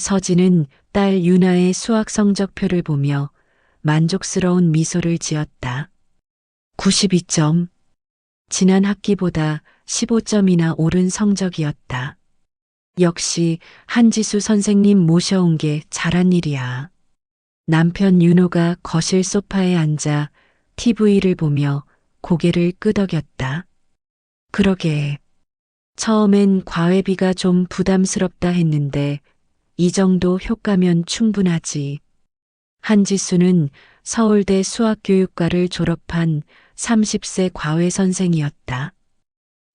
서진은 딸 유나의 수학 성적표를 보며 만족스러운 미소를 지었다. 92점. 지난 학기보다 15점이나 오른 성적이었다. 역시 한지수 선생님 모셔온 게 잘한 일이야. 남편 윤호가 거실 소파에 앉아 TV를 보며 고개를 끄덕였다. 그러게. 처음엔 과외비가 좀 부담스럽다 했는데 이 정도 효과면 충분하지. 한지수는 서울대 수학교육과를 졸업한 30세 과외 선생이었다.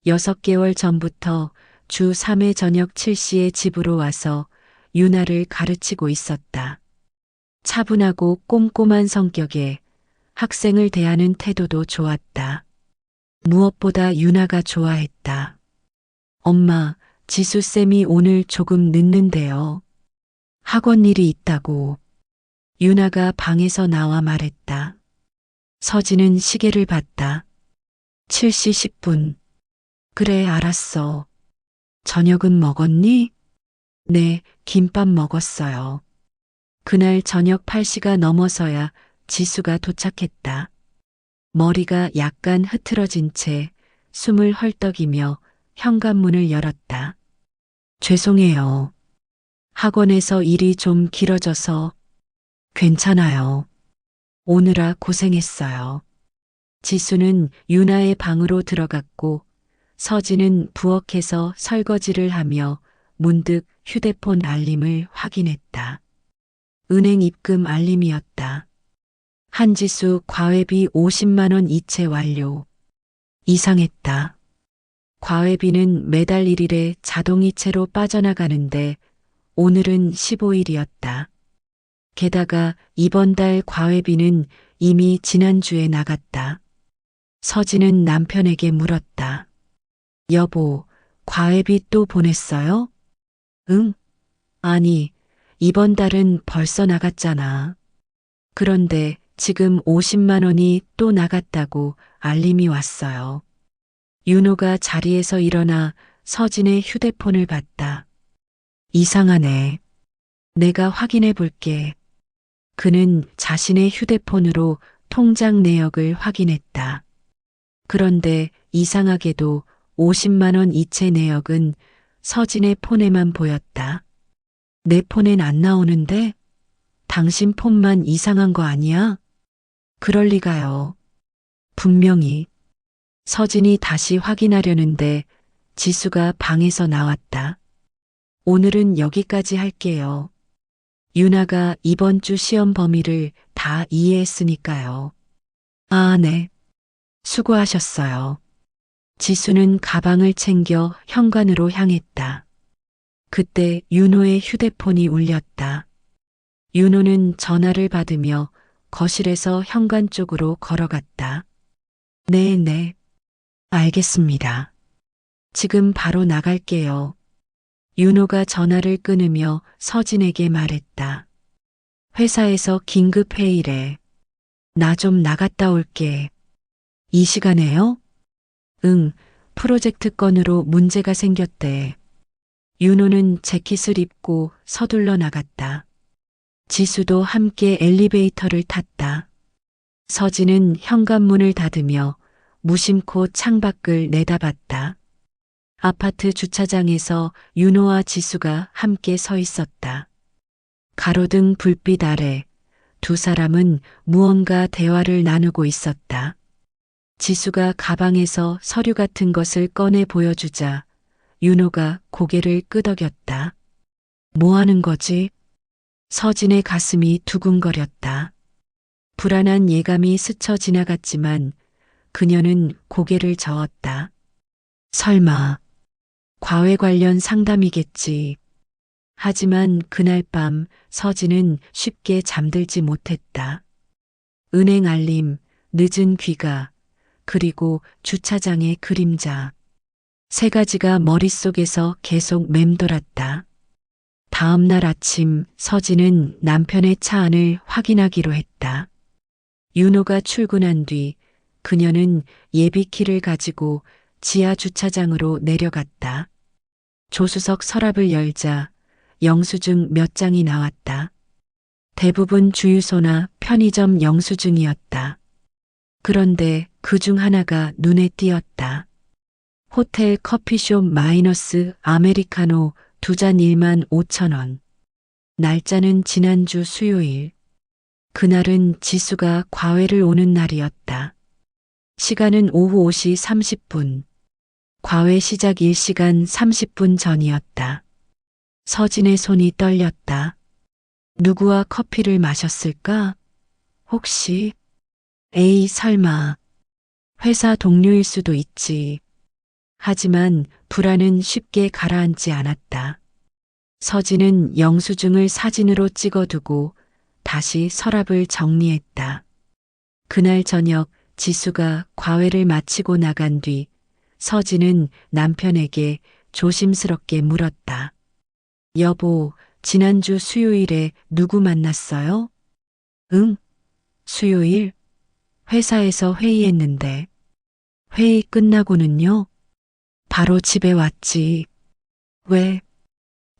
6개월 전부터 주 3회 저녁 7시에 집으로 와서 유나를 가르치고 있었다. 차분하고 꼼꼼한 성격에 학생을 대하는 태도도 좋았다. 무엇보다 유나가 좋아했다. 엄마, 지수쌤이 오늘 조금 늦는데요. 학원 일이 있다고. 유나가 방에서 나와 말했다. 서진은 시계를 봤다. 7시 10분. 그래, 알았어. 저녁은 먹었니? 네, 김밥 먹었어요. 그날 저녁 8시가 넘어서야 지수가 도착했다. 머리가 약간 흐트러진 채 숨을 헐떡이며 현관문을 열었다. 죄송해요. 학원에서 일이 좀 길어져서. 괜찮아요. 오느라 고생했어요. 지수는 유나의 방으로 들어갔고 서진은 부엌에서 설거지를 하며 문득 휴대폰 알림을 확인했다. 은행 입금 알림이었다. 한지수 과외비 50만 원 이체 완료. 이상했다. 과외비는 매달 1일에 자동이체로 빠져나가는데 오늘은 15일이었다. 게다가 이번 달 과외비는 이미 지난주에 나갔다. 서진은 남편에게 물었다. 여보, 과외비 또 보냈어요? 응? 아니, 이번 달은 벌써 나갔잖아. 그런데 지금 50만 원이 또 나갔다고 알림이 왔어요. 윤호가 자리에서 일어나 서진의 휴대폰을 봤다. 이상하네. 내가 확인해 볼게. 그는 자신의 휴대폰으로 통장 내역을 확인했다. 그런데 이상하게도 50만 원 이체 내역은 서진의 폰에만 보였다. 내 폰엔 안 나오는데? 당신 폰만 이상한 거 아니야? 그럴 리가요. 분명히. 서진이 다시 확인하려는데 지수가 방에서 나왔다. 오늘은 여기까지 할게요. 유나가 이번 주 시험 범위를 다 이해했으니까요. 아, 네. 수고하셨어요. 지수는 가방을 챙겨 현관으로 향했다. 그때 윤호의 휴대폰이 울렸다. 윤호는 전화를 받으며 거실에서 현관 쪽으로 걸어갔다. 네. 알겠습니다. 지금 바로 나갈게요. 윤호가 전화를 끊으며 서진에게 말했다. 회사에서 긴급 회의래. 나 좀 나갔다 올게. 이 시간에요? 응, 프로젝트 건으로 문제가 생겼대. 윤호는 재킷을 입고 서둘러 나갔다. 지수도 함께 엘리베이터를 탔다. 서진은 현관문을 닫으며 무심코 창밖을 내다봤다. 아파트 주차장에서 윤호와 지수가 함께 서 있었다. 가로등 불빛 아래 두 사람은 무언가 대화를 나누고 있었다. 지수가 가방에서 서류 같은 것을 꺼내 보여주자 윤호가 고개를 끄덕였다. 뭐 하는 거지? 서진의 가슴이 두근거렸다. 불안한 예감이 스쳐 지나갔지만 그녀는 고개를 저었다. 설마 과외 관련 상담이겠지. 하지만 그날 밤 서진은 쉽게 잠들지 못했다. 은행 알림, 늦은 귀가, 그리고 주차장의 그림자. 세 가지가 머릿속에서 계속 맴돌았다. 다음 날 아침 서진은 남편의 차 안을 확인하기로 했다. 윤호가 출근한 뒤 그녀는 예비키를 가지고 지하 주차장으로 내려갔다. 조수석 서랍을 열자 영수증 몇 장이 나왔다. 대부분 주유소나 편의점 영수증이었다. 그런데 그 중 하나가 눈에 띄었다. 호텔 커피숍 마이너스 아메리카노 2잔 15,000원. 날짜는 지난주 수요일. 그날은 지수가 과외를 오는 날이었다. 시간은 오후 5시 30분. 과외 시작 1시간 30분 전이었다. 서진의 손이 떨렸다. 누구와 커피를 마셨을까? 혹시? 에이, 설마. 회사 동료일 수도 있지. 하지만 불안은 쉽게 가라앉지 않았다. 서진은 영수증을 사진으로 찍어두고 다시 서랍을 정리했다. 그날 저녁 지수가 과외를 마치고 나간 뒤 서진은 남편에게 조심스럽게 물었다. 여보, 지난주 수요일에 누구 만났어요? 응, 수요일? 회사에서 회의했는데. 회의 끝나고는요? 바로 집에 왔지. 왜?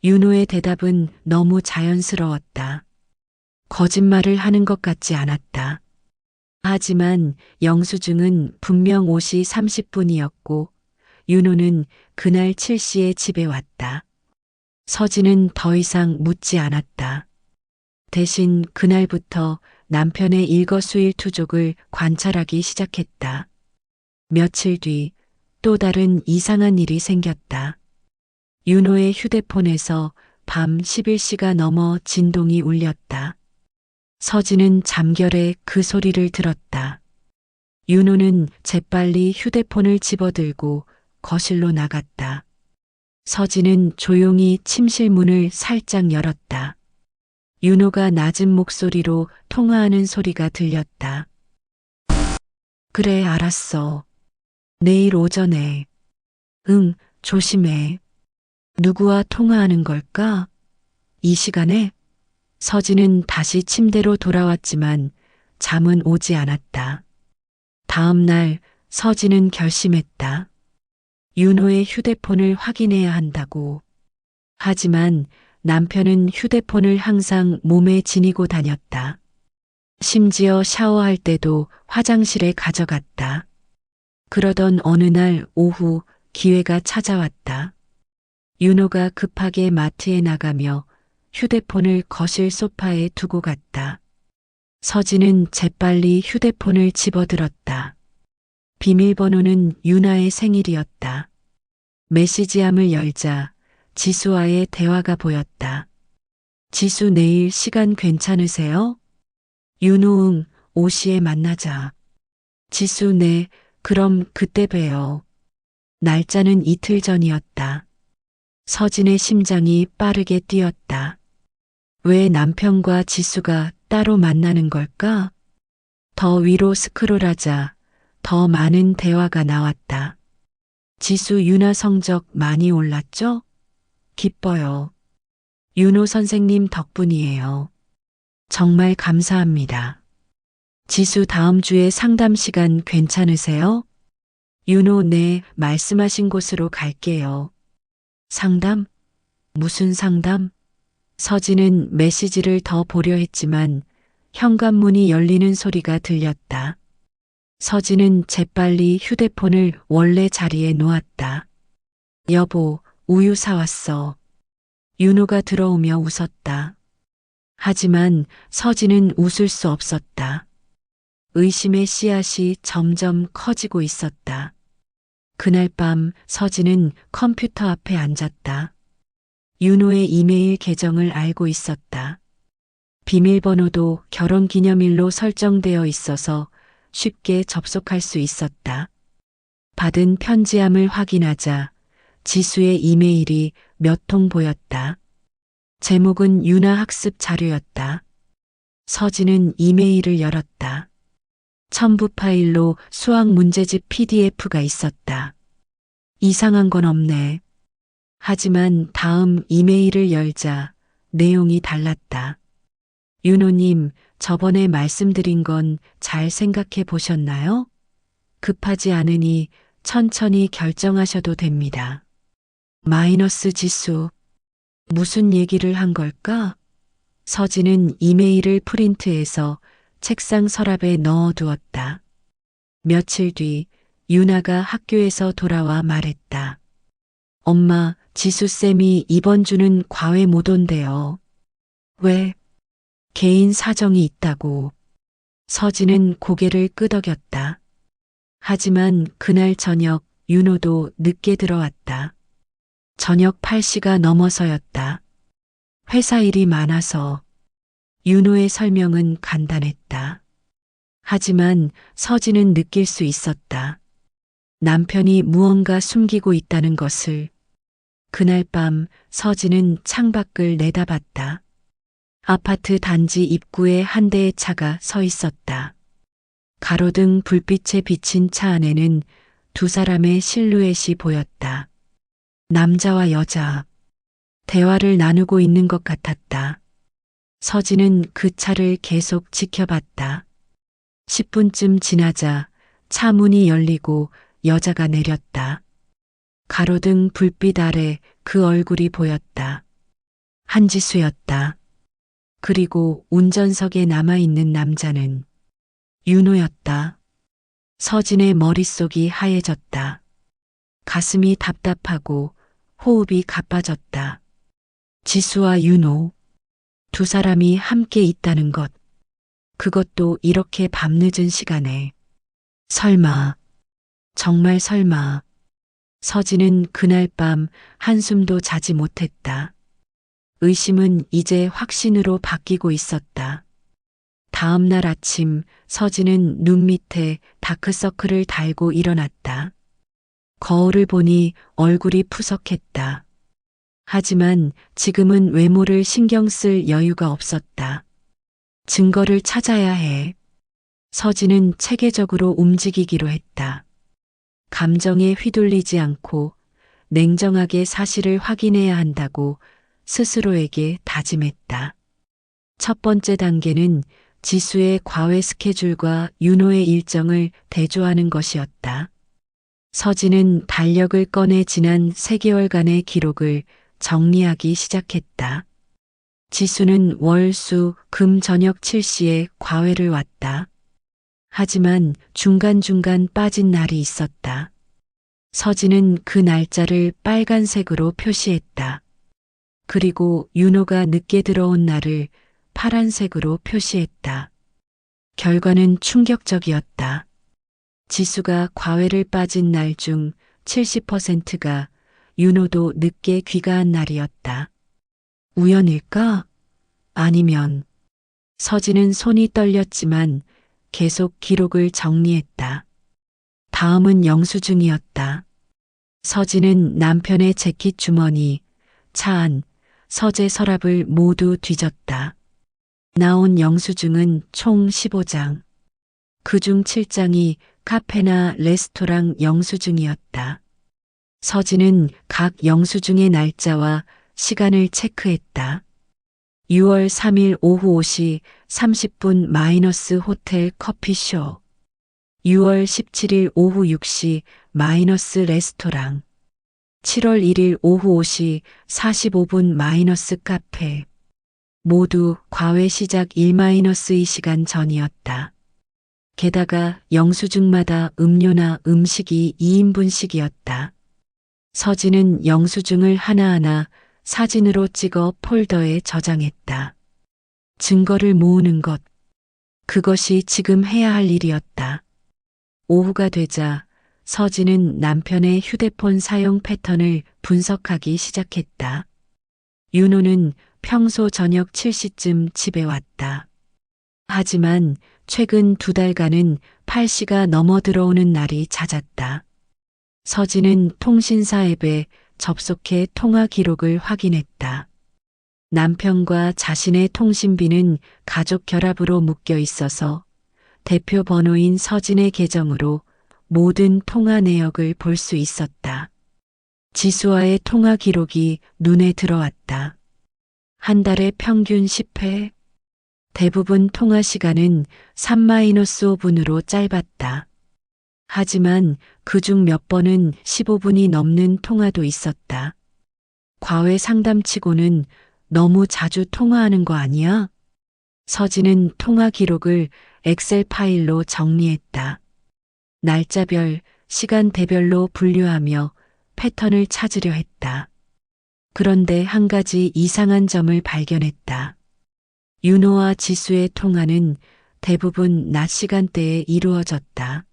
윤호의 대답은 너무 자연스러웠다. 거짓말을 하는 것 같지 않았다. 하지만 영수증은 분명 5시 30분이었고 윤호는 그날 7시에 집에 왔다. 서진은 더 이상 묻지 않았다. 대신 그날부터 남편의 일거수일투족을 관찰하기 시작했다. 며칠 뒤 또 다른 이상한 일이 생겼다. 윤호의 휴대폰에서 밤 11시가 넘어 진동이 울렸다. 서진은 잠결에 그 소리를 들었다. 윤호는 재빨리 휴대폰을 집어들고 거실로 나갔다. 서진은 조용히 침실 문을 살짝 열었다. 윤호가 낮은 목소리로 통화하는 소리가 들렸다. 그래, 알았어. 내일 오전에. 응, 조심해. 누구와 통화하는 걸까? 이 시간에? 서진은 다시 침대로 돌아왔지만 잠은 오지 않았다. 다음 날 서진은 결심했다. 윤호의 휴대폰을 확인해야 한다고. 하지만 남편은 휴대폰을 항상 몸에 지니고 다녔다. 심지어 샤워할 때도 화장실에 가져갔다. 그러던 어느 날 오후 기회가 찾아왔다. 윤호가 급하게 마트에 나가며 휴대폰을 거실 소파에 두고 갔다. 서진은 재빨리 휴대폰을 집어들었다. 비밀번호는 유나의 생일이었다. 메시지함을 열자 지수와의 대화가 보였다. 지수, 내일 시간 괜찮으세요? 윤호, 응, 5시에 만나자. 지수, 네, 그럼 그때 봬요. 날짜는 이틀 전이었다. 서진의 심장이 빠르게 뛰었다. 왜 남편과 지수가 따로 만나는 걸까? 더 위로 스크롤하자 더 많은 대화가 나왔다. 지수, 유나 성적 많이 올랐죠? 기뻐요. 윤호 선생님 덕분이에요. 정말 감사합니다. 지수, 다음 주에 상담 시간 괜찮으세요? 윤호, 네, 말씀하신 곳으로 갈게요. 상담? 무슨 상담? 서진은 메시지를 더 보려 했지만 현관문이 열리는 소리가 들렸다. 서진은 재빨리 휴대폰을 원래 자리에 놓았다. 여보, 우유 사왔어. 윤호가 들어오며 웃었다. 하지만 서진은 웃을 수 없었다. 의심의 씨앗이 점점 커지고 있었다. 그날 밤 서진은 컴퓨터 앞에 앉았다. 윤호의 이메일 계정을 알고 있었다. 비밀번호도 결혼기념일로 설정되어 있어서 쉽게 접속할 수 있었다. 받은 편지함을 확인하자 지수의 이메일이 몇 통 보였다. 제목은 유나 학습 자료였다. 서진은 이메일을 열었다. 첨부 파일로 수학 문제집 PDF가 있었다. 이상한 건 없네. 하지만 다음 이메일을 열자 내용이 달랐다. 윤호님, 저번에 말씀드린 건 잘 생각해 보셨나요? 급하지 않으니 천천히 결정하셔도 됩니다. 마이너스 지수. 무슨 얘기를 한 걸까? 서진은 이메일을 프린트해서 책상 서랍에 넣어두었다. 며칠 뒤 유나가 학교에서 돌아와 말했다. 엄마, 지수쌤이 이번 주는 과외 못 온대요. 왜? 개인 사정이 있다고. 서진은 고개를 끄덕였다. 하지만 그날 저녁 윤호도 늦게 들어왔다. 저녁 8시가 넘어서였다. 회사 일이 많아서. 윤호의 설명은 간단했다. 하지만 서진은 느낄 수 있었다. 남편이 무언가 숨기고 있다는 것을. 그날 밤 서진은 창밖을 내다봤다. 아파트 단지 입구에 한 대의 차가 서 있었다. 가로등 불빛에 비친 차 안에는 두 사람의 실루엣이 보였다. 남자와 여자. 대화를 나누고 있는 것 같았다. 서진은 그 차를 계속 지켜봤다. 10분쯤 지나자 차 문이 열리고 여자가 내렸다. 가로등 불빛 아래 그 얼굴이 보였다. 한지수였다. 그리고 운전석에 남아있는 남자는 윤호였다. 서진의 머릿속이 하얘졌다. 가슴이 답답하고 호흡이 가빠졌다. 지수와 윤호, 두 사람이 함께 있다는 것. 그것도 이렇게 밤늦은 시간에. 설마, 정말 설마. 서진은 그날 밤 한숨도 자지 못했다. 의심은 이제 확신으로 바뀌고 있었다. 다음 날 아침 서진은 눈 밑에 다크서클을 달고 일어났다. 거울을 보니 얼굴이 푸석했다. 하지만 지금은 외모를 신경 쓸 여유가 없었다. 증거를 찾아야 해. 서진은 체계적으로 움직이기로 했다. 감정에 휘둘리지 않고 냉정하게 사실을 확인해야 한다고 스스로에게 다짐했다. 첫 번째 단계는 지수의 과외 스케줄과 윤호의 일정을 대조하는 것이었다. 서진은 달력을 꺼내 지난 3개월간의 기록을 정리하기 시작했다. 지수는 월, 수, 금 저녁 7시에 과외를 왔다. 하지만 중간중간 빠진 날이 있었다. 서진은 그 날짜를 빨간색으로 표시했다. 그리고 윤호가 늦게 들어온 날을 파란색으로 표시했다. 결과는 충격적이었다. 지수가 과외를 빠진 날 중 70%가 윤호도 늦게 귀가한 날이었다. 우연일까? 아니면. 서진은 손이 떨렸지만 계속 기록을 정리했다. 다음은 영수증이었다. 서진은 남편의 재킷 주머니, 차 안, 서재 서랍을 모두 뒤졌다. 나온 영수증은 총 15장. 그중 7장이 카페나 레스토랑 영수증이었다. 서진은 각 영수증의 날짜와 시간을 체크했다. 6월 3일 오후 5시 30분 마이너스 호텔 커피쇼. 6월 17일 오후 6시 마이너스 레스토랑. 7월 1일 오후 5시 45분 마이너스 카페. 모두 과외 시작 1-2시간 전이었다. 게다가 영수증마다 음료나 음식이 2인분씩이었다. 서진은 영수증을 하나하나 사진으로 찍어 폴더에 저장했다. 증거를 모으는 것. 그것이 지금 해야 할 일이었다. 오후가 되자 서진은 남편의 휴대폰 사용 패턴을 분석하기 시작했다. 윤호는 평소 저녁 7시쯤 집에 왔다. 하지만 최근 2달간은 8시가 넘어 들어오는 날이 잦았다. 서진은 통신사 앱에 접속해 통화 기록을 확인했다. 남편과 자신의 통신비는 가족 결합으로 묶여 있어서 대표 번호인 서진의 계정으로 모든 통화 내역을 볼 수 있었다. 지수와의 통화 기록이 눈에 들어왔다. 한 달에 평균 10회. 대부분 통화 시간은 3-5분으로 짧았다. 하지만 그중 몇 번은 15분이 넘는 통화도 있었다. 과외 상담치고는 너무 자주 통화하는 거 아니야? 서진은 통화 기록을 엑셀 파일로 정리했다. 날짜별, 시간대별로 분류하며 패턴을 찾으려 했다. 그런데 한 가지 이상한 점을 발견했다. 윤호와 지수의 통화는 대부분 낮 시간대에 이루어졌다.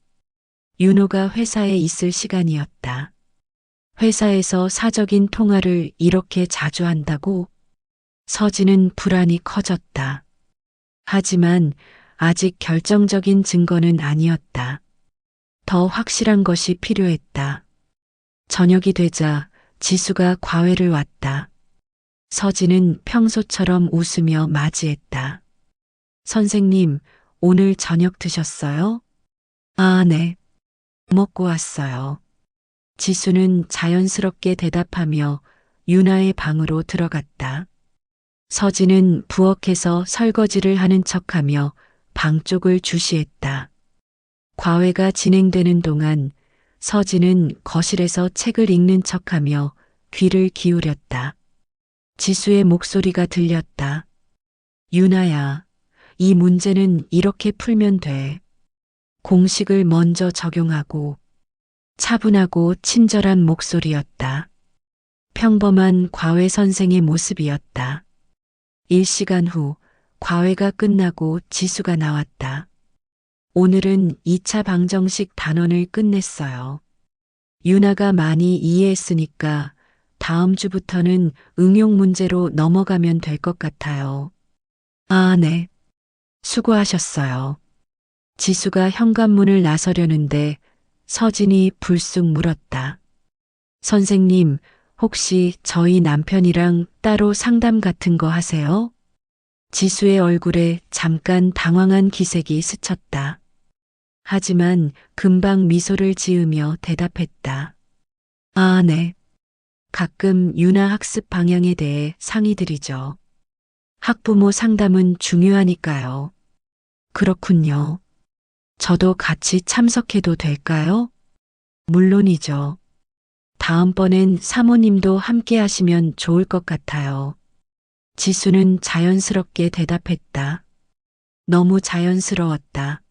윤호가 회사에 있을 시간이었다. 회사에서 사적인 통화를 이렇게 자주 한다고? 서진은 불안이 커졌다. 하지만 아직 결정적인 증거는 아니었다. 더 확실한 것이 필요했다. 저녁이 되자 지수가 과외를 왔다. 서진은 평소처럼 웃으며 맞이했다. 선생님, 오늘 저녁 드셨어요? 아, 네. 먹고 왔어요. 지수는 자연스럽게 대답하며 유나의 방으로 들어갔다. 서진은 부엌에서 설거지를 하는 척하며 방 쪽을 주시했다. 과외가 진행되는 동안 서진은 거실에서 책을 읽는 척하며 귀를 기울였다. 지수의 목소리가 들렸다. 유나야, 이 문제는 이렇게 풀면 돼. 공식을 먼저 적용하고. 차분하고 친절한 목소리였다. 평범한 과외 선생의 모습이었다. 1시간 후 과외가 끝나고 지수가 나왔다. 오늘은 2차 방정식 단원을 끝냈어요. 유나가 많이 이해했으니까 다음 주부터는 응용 문제로 넘어가면 될 것 같아요. 아, 네. 수고하셨어요. 지수가 현관문을 나서려는데 서진이 불쑥 물었다. 선생님, 혹시 저희 남편이랑 따로 상담 같은 거 하세요? 지수의 얼굴에 잠깐 당황한 기색이 스쳤다. 하지만 금방 미소를 지으며 대답했다. 아, 네. 가끔 유나 학습 방향에 대해 상의드리죠. 학부모 상담은 중요하니까요. 그렇군요. 저도 같이 참석해도 될까요? 물론이죠. 다음번엔 사모님도 함께 하시면 좋을 것 같아요. 지수는 자연스럽게 대답했다. 너무 자연스러웠다.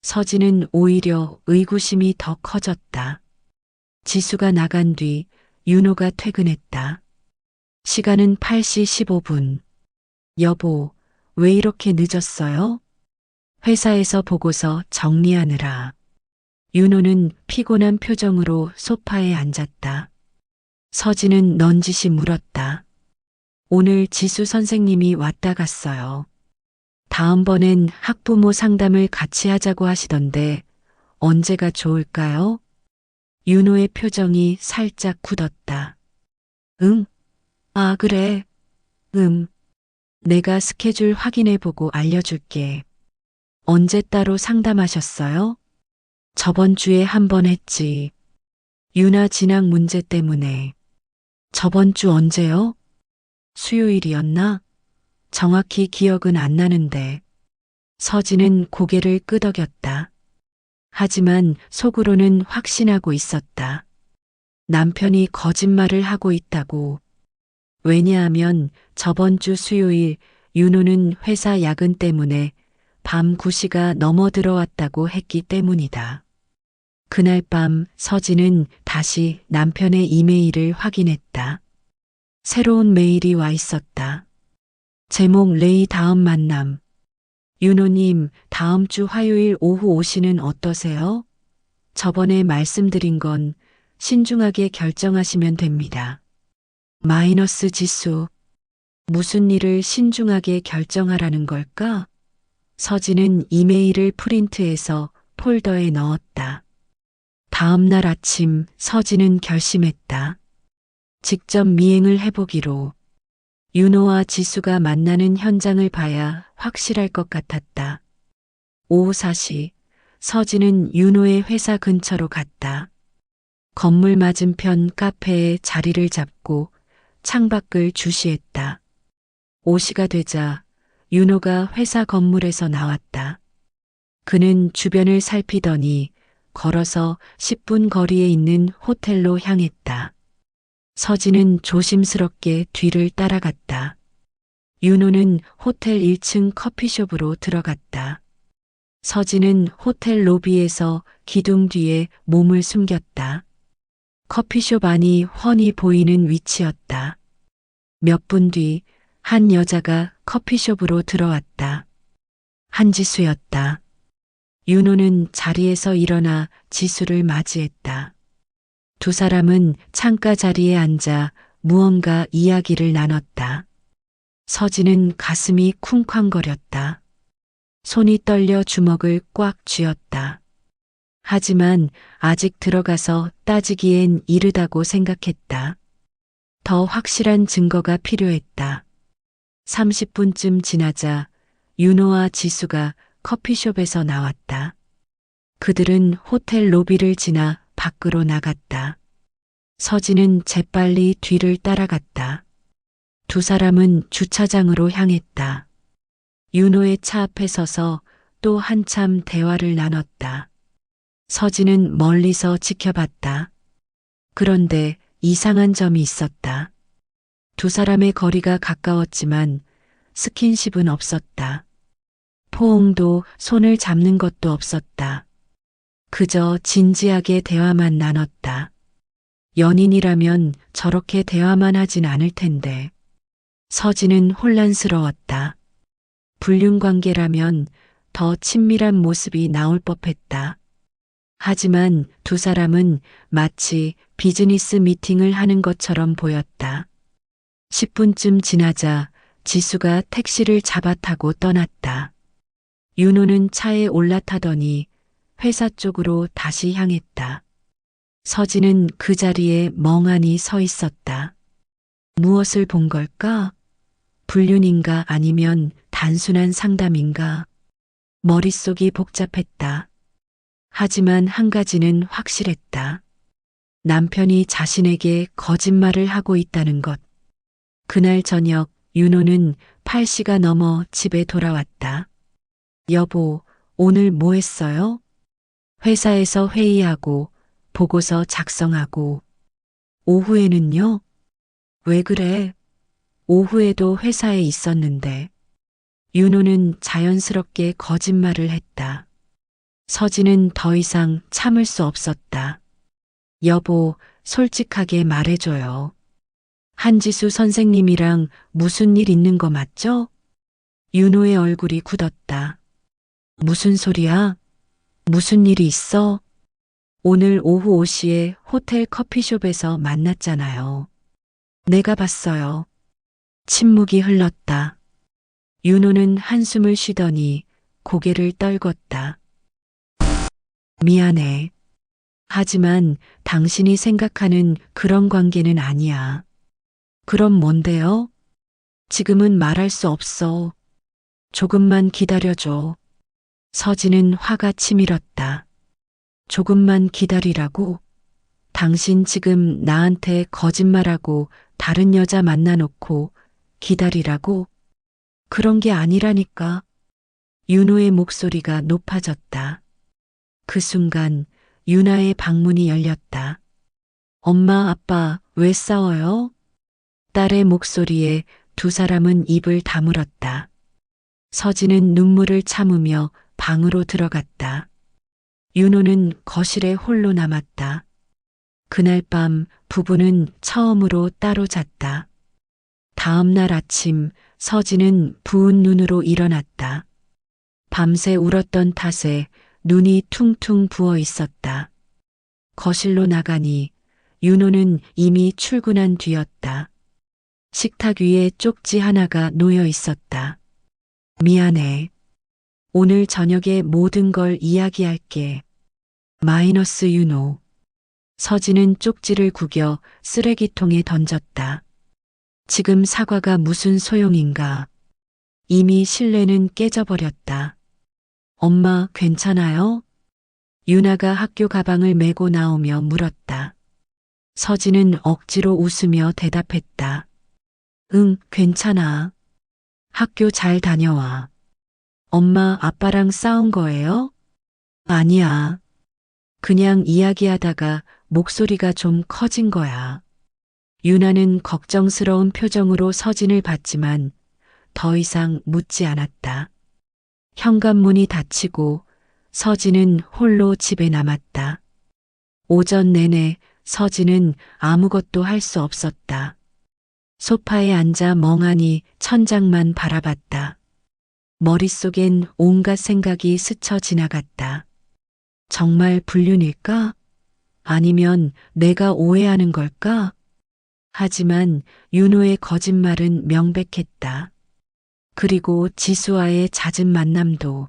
서진은 오히려 의구심이 더 커졌다. 지수가 나간 뒤 윤호가 퇴근했다. 시간은 8시 15분. 여보, 왜 이렇게 늦었어요? 회사에서 보고서 정리하느라. 윤호는 피곤한 표정으로 소파에 앉았다. 서진은 넌지시 물었다. 오늘 지수 선생님이 왔다 갔어요. 다음번엔 학부모 상담을 같이 하자고 하시던데 언제가 좋을까요? 윤호의 표정이 살짝 굳었다. 응? 아, 그래. 내가 스케줄 확인해보고 알려줄게. 언제 따로 상담하셨어요? 저번 주에 한 번 했지. 유나 진학 문제 때문에. 저번 주 언제요? 수요일이었나? 정확히 기억은 안 나는데. 서진은 고개를 끄덕였다. 하지만 속으로는 확신하고 있었다. 남편이 거짓말을 하고 있다고. 왜냐하면 저번 주 수요일 윤호는 회사 야근 때문에 밤 9시가 넘어 들어왔다고 했기 때문이다. 그날 밤 서진은 다시 남편의 이메일을 확인했다. 새로운 메일이 와 있었다. 제목 레이 다음 만남. 윤호님, 다음 주 화요일 오후 오시는 어떠세요? 저번에 말씀드린 건 신중하게 결정하시면 됩니다. 마이너스 지수. 무슨 일을 신중하게 결정하라는 걸까? 서진은 이메일을 프린트해서 폴더에 넣었다. 다음 날 아침 서진은 결심했다. 직접 미행을 해보기로. 윤호와 지수가 만나는 현장을 봐야 확실할 것 같았다. 오후 4시 서진은 윤호의 회사 근처로 갔다. 건물 맞은편 카페에 자리를 잡고 창밖을 주시했다. 5시가 되자 윤호가 회사 건물에서 나왔다. 그는 주변을 살피더니 걸어서 10분 거리에 있는 호텔로 향했다. 서진은 조심스럽게 뒤를 따라갔다. 윤호는 호텔 1층 커피숍으로 들어갔다. 서진은 호텔 로비에서 기둥 뒤에 몸을 숨겼다. 커피숍 안이 훤히 보이는 위치였다. 몇 분 뒤 한 여자가 커피숍으로 들어왔다. 한지수였다. 윤호는 자리에서 일어나 지수를 맞이했다. 두 사람은 창가 자리에 앉아 무언가 이야기를 나눴다. 서진은 가슴이 쿵쾅거렸다. 손이 떨려 주먹을 꽉 쥐었다. 하지만 아직 들어가서 따지기엔 이르다고 생각했다. 더 확실한 증거가 필요했다. 30분쯤 지나자 윤호와 지수가 커피숍에서 나왔다. 그들은 호텔 로비를 지나 밖으로 나갔다. 서진은 재빨리 뒤를 따라갔다. 두 사람은 주차장으로 향했다. 윤호의 차 앞에 서서 또 한참 대화를 나눴다. 서진은 멀리서 지켜봤다. 그런데 이상한 점이 있었다. 두 사람의 거리가 가까웠지만 스킨십은 없었다. 포옹도 손을 잡는 것도 없었다. 그저 진지하게 대화만 나눴다. 연인이라면 저렇게 대화만 하진 않을 텐데. 서진은 혼란스러웠다. 불륜관계라면 더 친밀한 모습이 나올 법했다. 하지만 두 사람은 마치 비즈니스 미팅을 하는 것처럼 보였다. 10분쯤 지나자 지수가 택시를 잡아 타고 떠났다. 윤호는 차에 올라타더니 회사 쪽으로 다시 향했다. 서진은 그 자리에 멍하니 서 있었다. 무엇을 본 걸까? 불륜인가 아니면 단순한 상담인가? 머릿속이 복잡했다. 하지만 한 가지는 확실했다. 남편이 자신에게 거짓말을 하고 있다는 것. 그날 저녁 윤호는 8시가 넘어 집에 돌아왔다. 여보, 오늘 뭐 했어요? 회사에서 회의하고 보고서 작성하고. 오후에는요? 왜 그래? 오후에도 회사에 있었는데. 윤호는 자연스럽게 거짓말을 했다. 서진은 더 이상 참을 수 없었다. 여보, 솔직하게 말해줘요. 한지수 선생님이랑 무슨 일 있는 거 맞죠? 윤호의 얼굴이 굳었다. 무슨 소리야? 무슨 일이 있어? 오늘 오후 5시에 호텔 커피숍에서 만났잖아요. 내가 봤어요. 침묵이 흘렀다. 윤호는 한숨을 쉬더니 고개를 떨궜다. 미안해. 하지만 당신이 생각하는 그런 관계는 아니야. 그럼 뭔데요? 지금은 말할 수 없어. 조금만 기다려줘. 서진은 화가 치밀었다. 조금만 기다리라고? 당신 지금 나한테 거짓말하고 다른 여자 만나놓고 기다리라고? 그런 게 아니라니까. 윤호의 목소리가 높아졌다. 그 순간 유나의 방문이 열렸다. 엄마, 아빠, 왜 싸워요? 딸의 목소리에 두 사람은 입을 다물었다. 서진은 눈물을 참으며 방으로 들어갔다. 윤호는 거실에 홀로 남았다. 그날 밤 부부는 처음으로 따로 잤다. 다음 날 아침 서진은 부은 눈으로 일어났다. 밤새 울었던 탓에 눈이 퉁퉁 부어 있었다. 거실로 나가니 윤호는 이미 출근한 뒤였다. 식탁 위에 쪽지 하나가 놓여 있었다. 미안해. 오늘 저녁에 모든 걸 이야기할게. 마이너스 윤호. 서진은 쪽지를 구겨 쓰레기통에 던졌다. 지금 사과가 무슨 소용인가. 이미 신뢰는 깨져버렸다. 엄마, 괜찮아요? 유나가 학교 가방을 메고 나오며 물었다. 서진은 억지로 웃으며 대답했다. 응, 괜찮아. 학교 잘 다녀와. 엄마, 아빠랑 싸운 거예요? 아니야. 그냥 이야기하다가 목소리가 좀 커진 거야. 유나는 걱정스러운 표정으로 서진을 봤지만 더 이상 묻지 않았다. 현관문이 닫히고 서진은 홀로 집에 남았다. 오전 내내 서진은 아무것도 할 수 없었다. 소파에 앉아 멍하니 천장만 바라봤다. 머릿속엔 온갖 생각이 스쳐 지나갔다. 정말 불륜일까? 아니면 내가 오해하는 걸까? 하지만 윤호의 거짓말은 명백했다. 그리고 지수와의 잦은 만남도.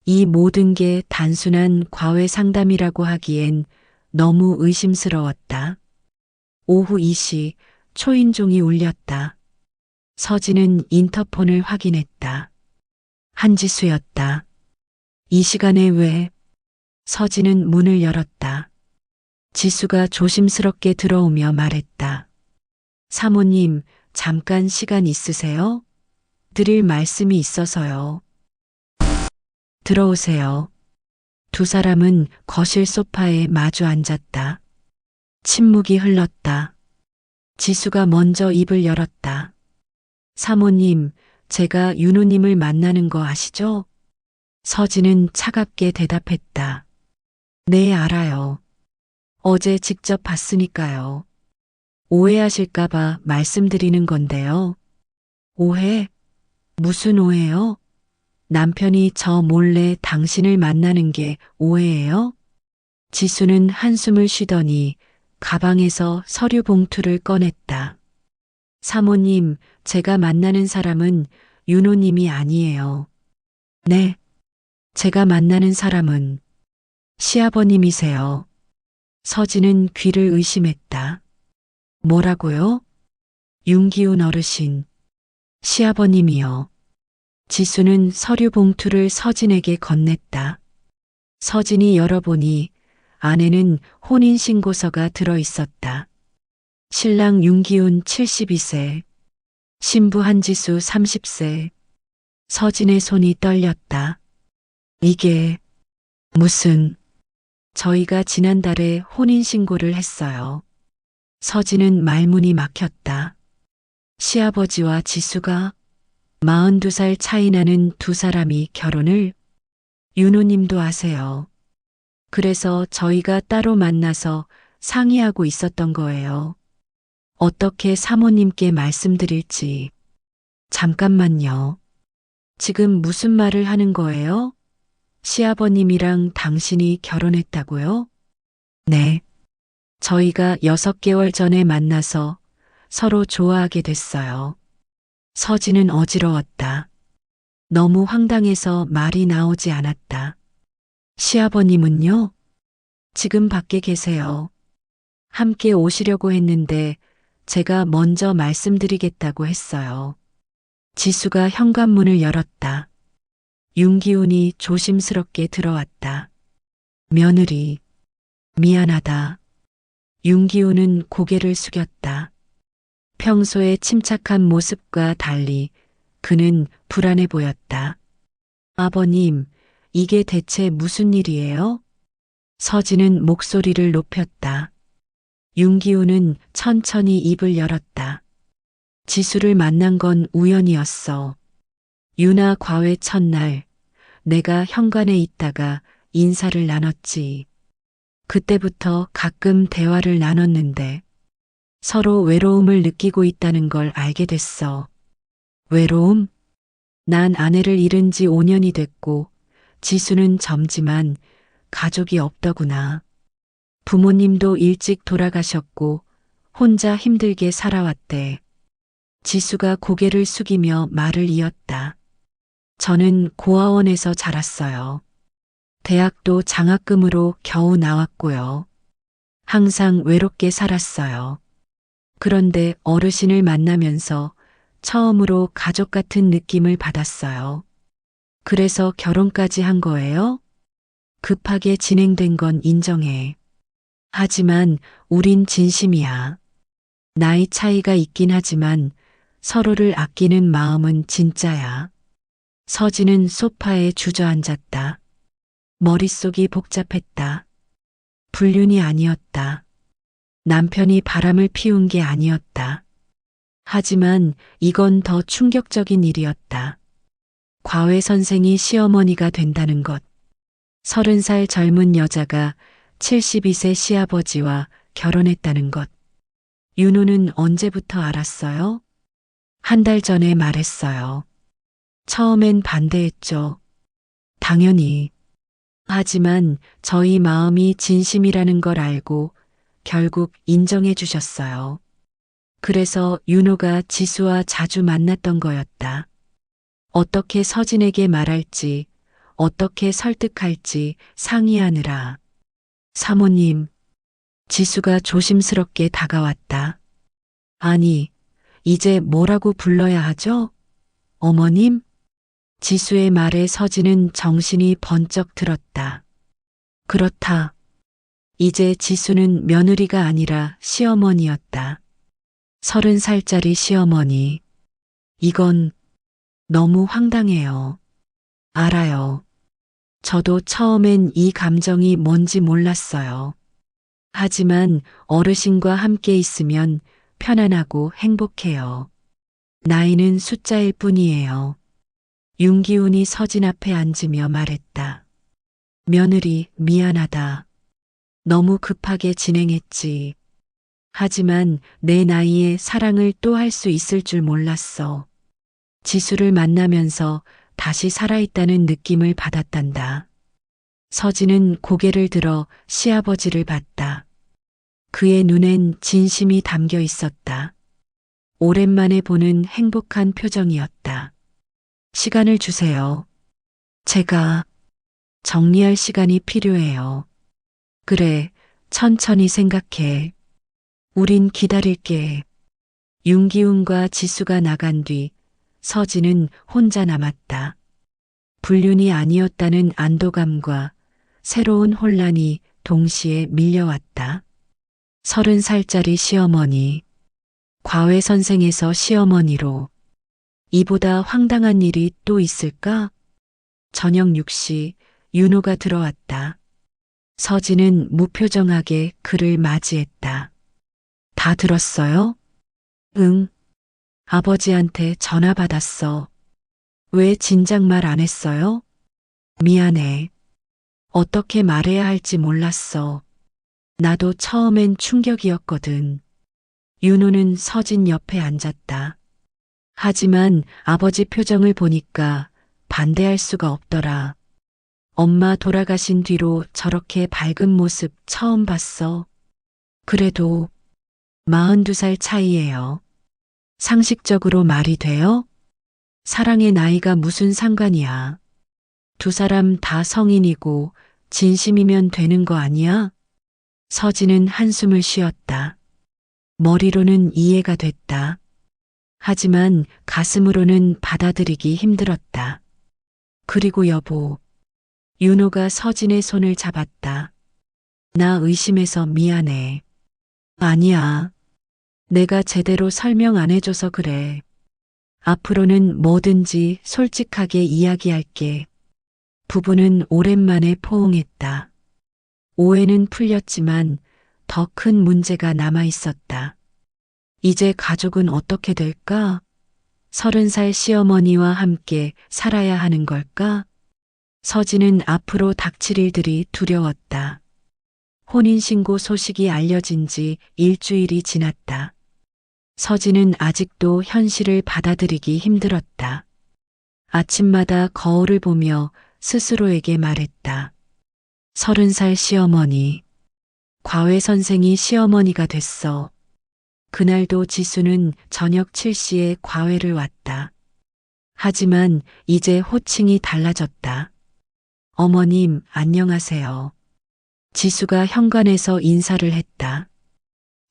이 모든 게 단순한 과외 상담이라고 하기엔 너무 의심스러웠다. 오후 2시 초인종이 울렸다. 서진은 인터폰을 확인했다. 한지수였다. 이 시간에 왜? 서진은 문을 열었다. 지수가 조심스럽게 들어오며 말했다. 사모님, 잠깐 시간 있으세요? 드릴 말씀이 있어서요. 들어오세요. 두 사람은 거실 소파에 마주 앉았다. 침묵이 흘렀다. 지수가 먼저 입을 열었다. 사모님, 제가 윤호님을 만나는 거 아시죠? 서진은 차갑게 대답했다. 네, 알아요. 어제 직접 봤으니까요. 오해하실까봐 말씀드리는 건데요. 오해? 무슨 오해요? 남편이 저 몰래 당신을 만나는 게 오해예요? 지수는 한숨을 쉬더니 가방에서 서류 봉투를 꺼냈다. 사모님, 제가 만나는 사람은 윤호님이 아니에요. 네, 제가 만나는 사람은 시아버님이세요. 서진은 귀를 의심했다. 뭐라고요? 윤기훈 어르신, 시아버님이요. 지수는 서류 봉투를 서진에게 건넸다. 서진이 열어보니 안에는 혼인신고서가 들어 있었다. 신랑 윤기훈 72세, 신부 한지수 30세. 서진의 손이 떨렸다. 이게 무슨... 저희가 지난달에 혼인신고를 했어요. 서진은 말문이 막혔다. 시아버지와 지수가 42살 차이 나는 두 사람이 결혼을? 윤호님도 아세요. 그래서 저희가 따로 만나서 상의하고 있었던 거예요. 어떻게 사모님께 말씀드릴지. 잠깐만요. 지금 무슨 말을 하는 거예요? 시아버님이랑 당신이 결혼했다고요? 네. 저희가 6개월 전에 만나서 서로 좋아하게 됐어요. 서진은 어지러웠다. 너무 황당해서 말이 나오지 않았다. 시아버님은요? 지금 밖에 계세요. 함께 오시려고 했는데 제가 먼저 말씀드리겠다고 했어요. 지수가 현관문을 열었다. 윤기훈이 조심스럽게 들어왔다. 며느리, 미안하다. 윤기훈은 고개를 숙였다. 평소의 침착한 모습과 달리 그는 불안해 보였다. 아버님, 이게 대체 무슨 일이에요? 서진은 목소리를 높였다. 윤기훈은 천천히 입을 열었다. 지수를 만난 건 우연이었어. 유나 과외 첫날 내가 현관에 있다가 인사를 나눴지. 그때부터 가끔 대화를 나눴는데 서로 외로움을 느끼고 있다는 걸 알게 됐어. 외로움? 난 아내를 잃은 지 5년이 됐고 지수는 젊지만 가족이 없더구나. 부모님도 일찍 돌아가셨고 혼자 힘들게 살아왔대. 지수가 고개를 숙이며 말을 이었다. 저는 고아원에서 자랐어요. 대학도 장학금으로 겨우 나왔고요. 항상 외롭게 살았어요. 그런데 어르신을 만나면서 처음으로 가족 같은 느낌을 받았어요. 그래서 결혼까지 한 거예요? 급하게 진행된 건 인정해. 하지만 우린 진심이야. 나이 차이가 있긴 하지만 서로를 아끼는 마음은 진짜야. 서진은 소파에 주저앉았다. 머릿속이 복잡했다. 불륜이 아니었다. 남편이 바람을 피운 게 아니었다. 하지만 이건 더 충격적인 일이었다. 과외 선생이 시어머니가 된다는 것. 30살 젊은 여자가 72세 시아버지와 결혼했다는 것. 윤호는 언제부터 알았어요? 한 달 전에 말했어요. 처음엔 반대했죠. 당연히. 하지만 저희 마음이 진심이라는 걸 알고 결국 인정해 주셨어요. 그래서 윤호가 지수와 자주 만났던 거였다. 어떻게 서진에게 말할지, 어떻게 설득할지 상의하느라. 사모님, 지수가 조심스럽게 다가왔다. 아니, 이제 뭐라고 불러야 하죠? 어머님? 지수의 말에 서진은 정신이 번쩍 들었다. 그렇다. 이제 지수는 며느리가 아니라 시어머니였다. 30살짜리 시어머니. 이건 너무 황당해요. 알아요. 저도 처음엔 이 감정이 뭔지 몰랐어요. 하지만 어르신과 함께 있으면 편안하고 행복해요. 나이는 숫자일 뿐이에요. 윤기훈이 서진 앞에 앉으며 말했다. 며느리, 미안하다. 너무 급하게 진행했지. 하지만 내 나이에 사랑을 또 할 수 있을 줄 몰랐어. 지수를 만나면서 다시 살아있다는 느낌을 받았단다. 서진은 고개를 들어 시아버지를 봤다. 그의 눈엔 진심이 담겨 있었다. 오랜만에 보는 행복한 표정이었다. 시간을 주세요. 제가 정리할 시간이 필요해요. 그래, 천천히 생각해. 우린 기다릴게. 윤기훈과 지수가 나간 뒤 서진은 혼자 남았다. 불륜이 아니었다는 안도감과 새로운 혼란이 동시에 밀려왔다. 30살짜리 시어머니, 과외 선생에서 시어머니로 이보다 황당한 일이 또 있을까? 저녁 6시 윤호가 들어왔다. 서진은 무표정하게 그를 맞이했다. 다 들었어요? 응. 아버지한테 전화 받았어. 왜 진작 말 안 했어요? 미안해. 어떻게 말해야 할지 몰랐어. 나도 처음엔 충격이었거든. 윤호는 서진 옆에 앉았다. 하지만 아버지 표정을 보니까 반대할 수가 없더라. 엄마 돌아가신 뒤로 저렇게 밝은 모습 처음 봤어. 그래도 42살 차이예요. 상식적으로 말이 돼요? 사랑의 나이가 무슨 상관이야. 두 사람 다 성인이고 진심이면 되는 거 아니야? 서진은 한숨을 쉬었다. 머리로는 이해가 됐다. 하지만 가슴으로는 받아들이기 힘들었다. 그리고 여보, 윤호가 서진의 손을 잡았다. 나 의심해서 미안해. 아니야. 내가 제대로 설명 안 해줘서 그래. 앞으로는 뭐든지 솔직하게 이야기할게. 부부는 오랜만에 포옹했다. 오해는 풀렸지만 더 큰 문제가 남아 있었다. 이제 가족은 어떻게 될까? 30살 시어머니와 함께 살아야 하는 걸까? 서진은 앞으로 닥칠 일들이 두려웠다. 혼인신고 소식이 알려진 지 일주일이 지났다. 서진은 아직도 현실을 받아들이기 힘들었다. 아침마다 거울을 보며 스스로에게 말했다. 30살 시어머니. 과외 선생이 시어머니가 됐어. 그날도 지수는 저녁 7시에 과외를 왔다. 하지만 이제 호칭이 달라졌다. 어머님, 안녕하세요. 지수가 현관에서 인사를 했다.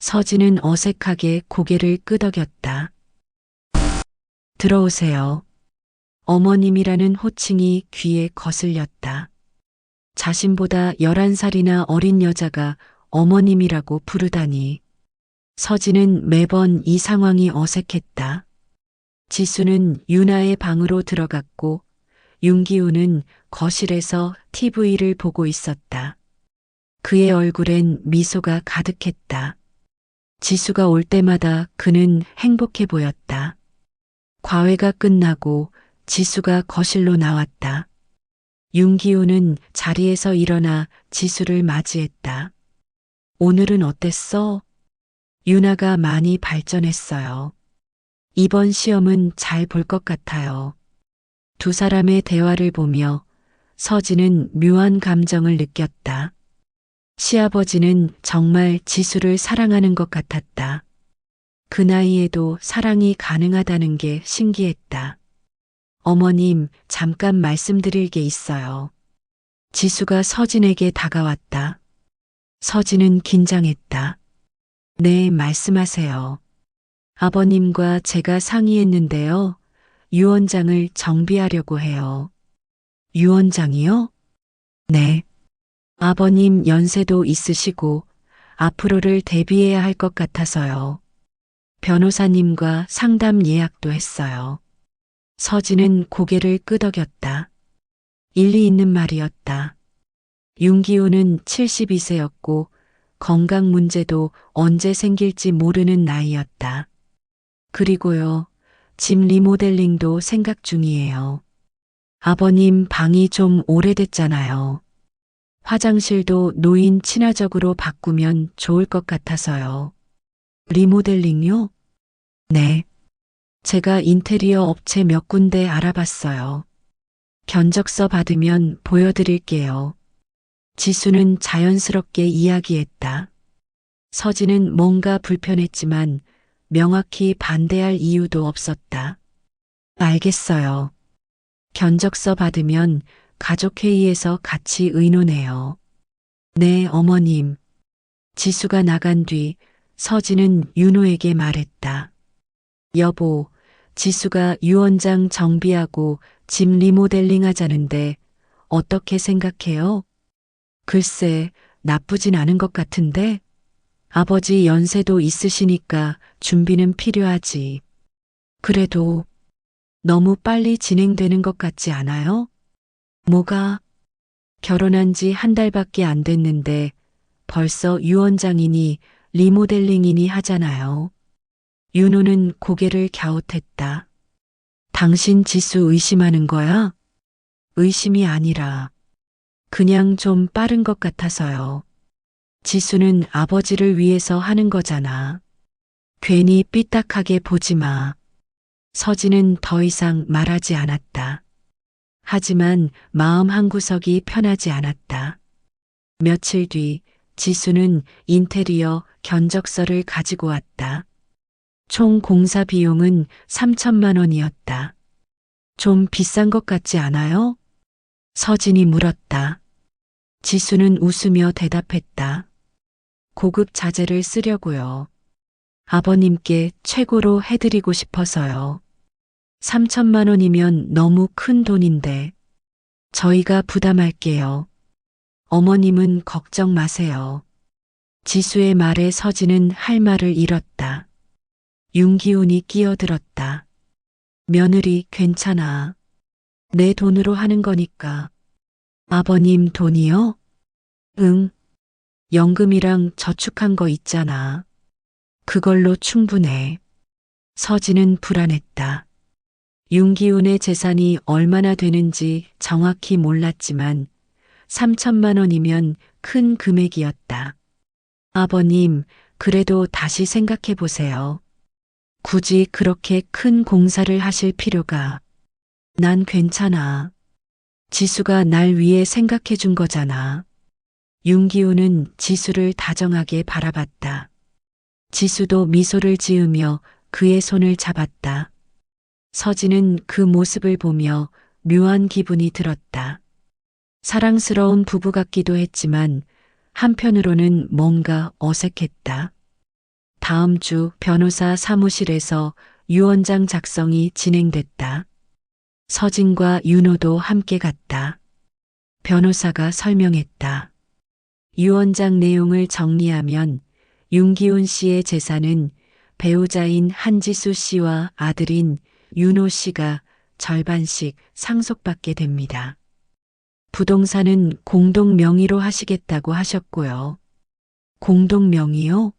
서진은 어색하게 고개를 끄덕였다. 들어오세요. 어머님이라는 호칭이 귀에 거슬렸다. 자신보다 11살이나 어린 여자가 어머님이라고 부르다니. 서진은 매번 이 상황이 어색했다. 지수는 유나의 방으로 들어갔고 윤기훈은 거실에서 TV를 보고 있었다. 그의 얼굴엔 미소가 가득했다. 지수가 올 때마다 그는 행복해 보였다. 과외가 끝나고 지수가 거실로 나왔다. 윤기호는 자리에서 일어나 지수를 맞이했다. 오늘은 어땠어? 유나가 많이 발전했어요. 이번 시험은 잘 볼 것 같아요. 두 사람의 대화를 보며 서진은 묘한 감정을 느꼈다. 시아버지는 정말 지수를 사랑하는 것 같았다. 그 나이에도 사랑이 가능하다는 게 신기했다. 어머님, 잠깐 말씀드릴 게 있어요. 지수가 서진에게 다가왔다. 서진은 긴장했다. 네, 말씀하세요. 아버님과 제가 상의했는데요. 유언장을 정비하려고 해요. 유언장이요? 네. 아버님 연세도 있으시고 앞으로를 대비해야 할 것 같아서요. 변호사님과 상담 예약도 했어요. 서진은 고개를 끄덕였다. 일리 있는 말이었다. 윤기호는 72세였고 건강 문제도 언제 생길지 모르는 나이였다. 그리고요, 집 리모델링도 생각 중이에요. 아버님 방이 좀 오래됐잖아요. 화장실도 노인 친화적으로 바꾸면 좋을 것 같아서요. 리모델링요? 네. 제가 인테리어 업체 몇 군데 알아봤어요. 견적서 받으면 보여드릴게요. 지수는 자연스럽게 이야기했다. 서진은 뭔가 불편했지만 명확히 반대할 이유도 없었다. 알겠어요. 견적서 받으면 가족회의에서 같이 의논해요. 네, 어머님. 지수가 나간 뒤 서진은 윤호에게 말했다. 여보, 지수가 유언장 정비하고 집 리모델링 하자는데 어떻게 생각해요? 글쎄, 나쁘진 않은 것 같은데? 아버지 연세도 있으시니까 준비는 필요하지. 그래도 너무 빨리 진행되는 것 같지 않아요? 뭐가? 결혼한 지 한 달밖에 안 됐는데 벌써 유언장이니 리모델링이니 하잖아요. 윤호는 고개를 갸웃했다. 당신 지수 의심하는 거야? 의심이 아니라 그냥 좀 빠른 것 같아서요. 지수는 아버지를 위해서 하는 거잖아. 괜히 삐딱하게 보지 마. 서진은 더 이상 말하지 않았다. 하지만 마음 한구석이 편하지 않았다. 며칠 뒤 지수는 인테리어 견적서를 가지고 왔다. 총 공사 비용은 3천만 원이었다. 좀 비싼 것 같지 않아요? 서진이 물었다. 지수는 웃으며 대답했다. 고급 자재를 쓰려고요. 아버님께 최고로 해드리고 싶어서요. 3천만 원이면 너무 큰 돈인데 저희가 부담할게요. 어머님은 걱정 마세요. 지수의 말에 서진은 할 말을 잃었다. 윤기훈이 끼어들었다. 며느리 괜찮아. 내 돈으로 하는 거니까. 아버님 돈이요? 응. 연금이랑 저축한 거 있잖아. 그걸로 충분해. 서진은 불안했다. 윤기훈의 재산이 얼마나 되는지 정확히 몰랐지만 3천만 원이면 큰 금액이었다. 아버님, 그래도 다시 생각해 보세요. 굳이 그렇게 큰 공사를 하실 필요가. 난 괜찮아. 지수가 날 위해 생각해 준 거잖아. 윤기훈은 지수를 다정하게 바라봤다. 지수도 미소를 지으며 그의 손을 잡았다. 서진은 그 모습을 보며 묘한 기분이 들었다. 사랑스러운 부부 같기도 했지만 한편으로는 뭔가 어색했다. 다음 주 변호사 사무실에서 유언장 작성이 진행됐다. 서진과 윤호도 함께 갔다. 변호사가 설명했다. 유언장 내용을 정리하면 윤기훈 씨의 재산은 배우자인 한지수 씨와 아들인 윤호 씨가 절반씩 상속받게 됩니다. 부동산은 공동 명의로 하시겠다고 하셨고요. 공동 명의요?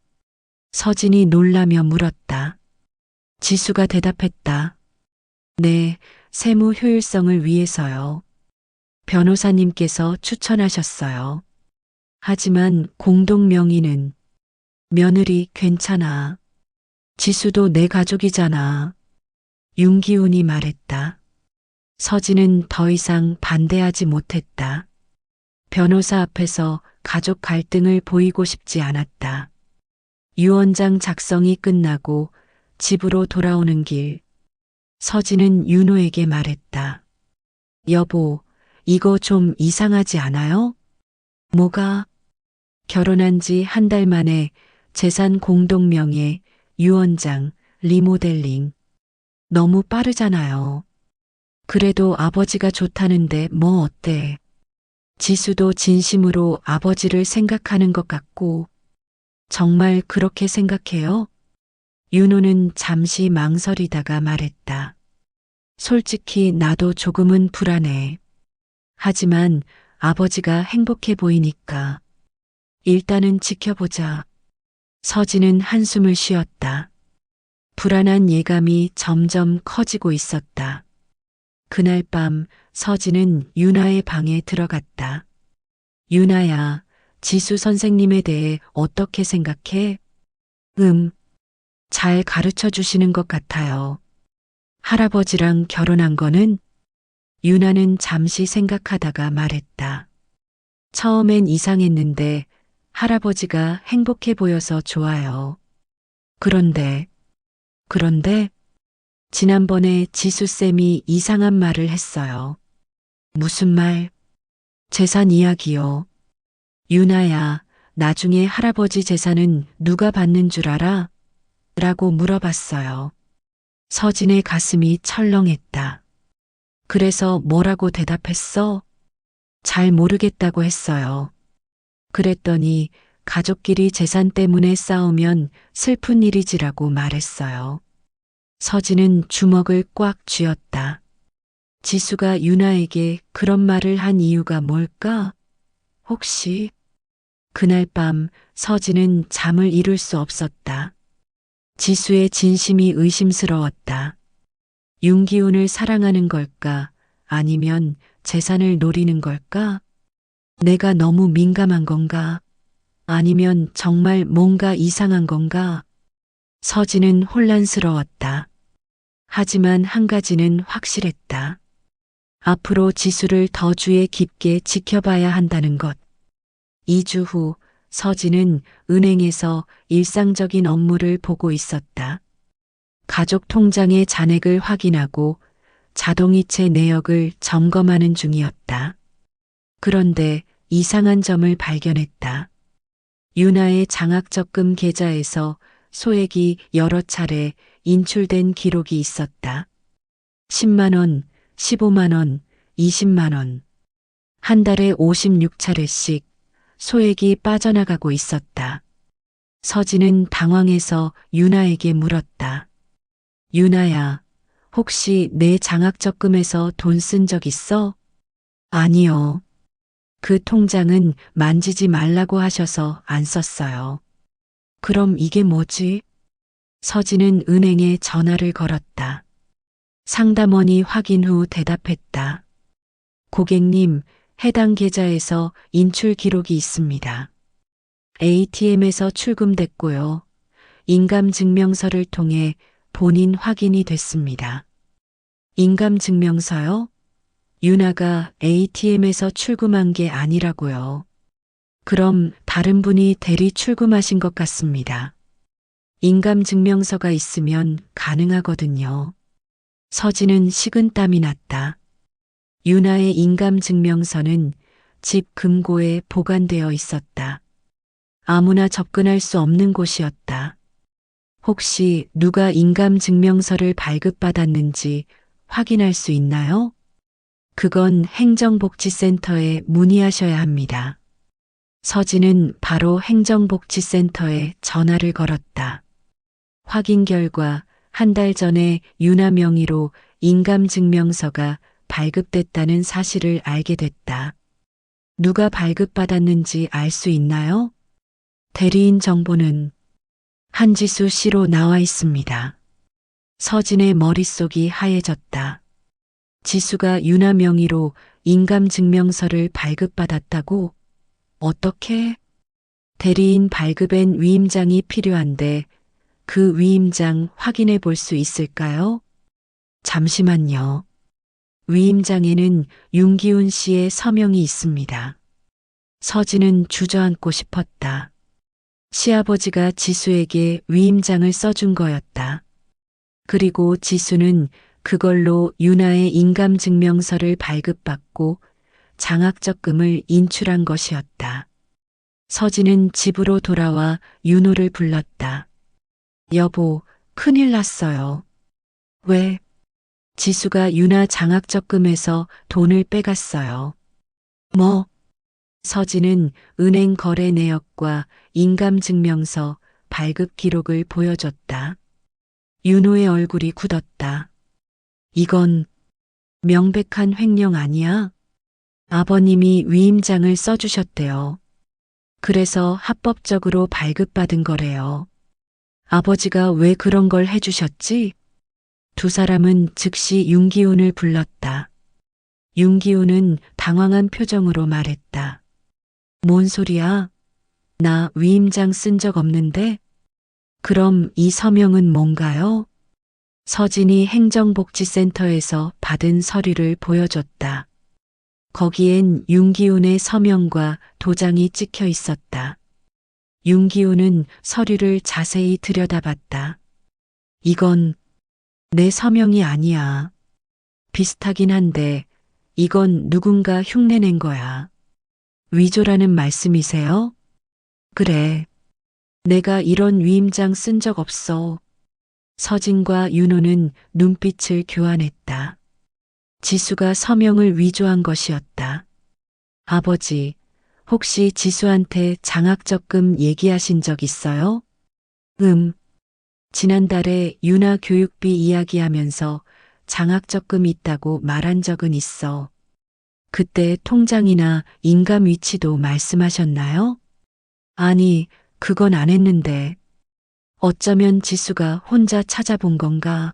서진이 놀라며 물었다. 지수가 대답했다. 네, 세무 효율성을 위해서요. 변호사님께서 추천하셨어요. 하지만 공동 명의는 며느리 괜찮아. 지수도 내 가족이잖아. 윤기훈이 말했다. 서진은 더 이상 반대하지 못했다. 변호사 앞에서 가족 갈등을 보이고 싶지 않았다. 유언장 작성이 끝나고 집으로 돌아오는 길, 서진은 윤호에게 말했다. 여보, 이거 좀 이상하지 않아요? 뭐가? 결혼한 지 한 달 만에 재산 공동명의, 유언장, 리모델링. 너무 빠르잖아요. 그래도 아버지가 좋다는데 뭐 어때? 지수도 진심으로 아버지를 생각하는 것 같고, 정말 그렇게 생각해요? 윤호는 잠시 망설이다가 말했다. 솔직히 나도 조금은 불안해. 하지만 아버지가 행복해 보이니까 일단은 지켜보자. 서진은 한숨을 쉬었다. 불안한 예감이 점점 커지고 있었다. 그날 밤 서진은 유나의 방에 들어갔다. 유나야, 지수 선생님에 대해 어떻게 생각해? 잘 가르쳐 주시는 것 같아요. 할아버지랑 결혼한 거는? 유나는 잠시 생각하다가 말했다. 처음엔 이상했는데 할아버지가 행복해 보여서 좋아요. 그런데, 지난번에 지수쌤이 이상한 말을 했어요. 무슨 말? 재산 이야기요. 유나야, 나중에 할아버지 재산은 누가 받는 줄 알아? 라고 물어봤어요. 서진의 가슴이 철렁했다. 그래서 뭐라고 대답했어? 잘 모르겠다고 했어요. 그랬더니 가족끼리 재산 때문에 싸우면 슬픈 일이지라고 말했어요. 서진은 주먹을 꽉 쥐었다. 지수가 유나에게 그런 말을 한 이유가 뭘까? 혹시? 그날 밤 서진은 잠을 이룰 수 없었다. 지수의 진심이 의심스러웠다. 윤기훈을 사랑하는 걸까? 아니면 재산을 노리는 걸까? 내가 너무 민감한 건가? 아니면 정말 뭔가 이상한 건가? 서진은 혼란스러웠다. 하지만 한 가지는 확실했다. 앞으로 지수를 더 주의 깊게 지켜봐야 한다는 것. 2주 후 서진은 은행에서 일상적인 업무를 보고 있었다. 가족 통장의 잔액을 확인하고 자동이체 내역을 점검하는 중이었다. 그런데 이상한 점을 발견했다. 유나의 장학적금 계좌에서 소액이 여러 차례 인출된 기록이 있었다. 10만 원, 15만 원, 20만 원. 한 달에 56차례씩 소액이 빠져나가고 있었다. 서진은 당황해서 유나에게 물었다. 유나야, 혹시 내 장학적금에서 돈 쓴 적 있어? 아니요. 그 통장은 만지지 말라고 하셔서 안 썼어요. 그럼 이게 뭐지? 서진은 은행에 전화를 걸었다. 상담원이 확인 후 대답했다. 고객님, 해당 계좌에서 인출 기록이 있습니다. ATM에서 출금됐고요. 인감증명서를 통해 본인 확인이 됐습니다. 인감증명서요? 유나가 ATM에서 출금한 게 아니라고요. 그럼 다른 분이 대리 출금하신 것 같습니다. 인감증명서가 있으면 가능하거든요. 서진은 식은땀이 났다. 유나의 인감증명서는 집 금고에 보관되어 있었다. 아무나 접근할 수 없는 곳이었다. 혹시 누가 인감증명서를 발급받았는지 확인할 수 있나요? 그건 행정복지센터에 문의하셔야 합니다. 서진은 바로 행정복지센터에 전화를 걸었다. 확인 결과 한 달 전에 유나 명의로 인감증명서가 발급됐다는 사실을 알게 됐다. 누가 발급받았는지 알 수 있나요? 대리인 정보는 한지수 씨로 나와 있습니다. 서진의 머릿속이 하얘졌다. 지수가 유나 명의로 인감증명서를 발급받았다고? 어떻게? 대리인 발급엔 위임장이 필요한데 그 위임장 확인해 볼 수 있을까요? 잠시만요. 위임장에는 윤기훈 씨의 서명이 있습니다. 서진은 주저앉고 싶었다. 시아버지가 지수에게 위임장을 써준 거였다. 그리고 지수는 그걸로 유나의 인감증명서를 발급받고 장학적금을 인출한 것이었다. 서진은 집으로 돌아와 윤호를 불렀다. 여보, 큰일 났어요. 왜? 지수가 유나 장학적금에서 돈을 빼갔어요. 뭐? 서진은 은행 거래 내역과 인감증명서, 발급 기록을 보여줬다. 윤호의 얼굴이 굳었다. 이건 명백한 횡령 아니야? 아버님이 위임장을 써주셨대요. 그래서 합법적으로 발급받은 거래요. 아버지가 왜 그런 걸 해주셨지? 두 사람은 즉시 윤기훈을 불렀다. 윤기훈은 당황한 표정으로 말했다. 뭔 소리야? 나 위임장 쓴 적 없는데? 그럼 이 서명은 뭔가요? 서진이 행정복지센터에서 받은 서류를 보여줬다. 거기엔 윤기훈의 서명과 도장이 찍혀 있었다. 윤기훈은 서류를 자세히 들여다봤다. 이건 내 서명이 아니야. 비슷하긴 한데 이건 누군가 흉내낸 거야. 위조라는 말씀이세요? 그래. 내가 이런 위임장 쓴 적 없어. 서진과 윤호는 눈빛을 교환했다. 지수가 서명을 위조한 것이었다. 아버지, 혹시 지수한테 장학적금 얘기하신 적 있어요? 지난달에 유나 교육비 이야기하면서 장학적금 있다고 말한 적은 있어. 그때 통장이나 인감 위치도 말씀하셨나요? 아니, 그건 안 했는데. 어쩌면 지수가 혼자 찾아본 건가?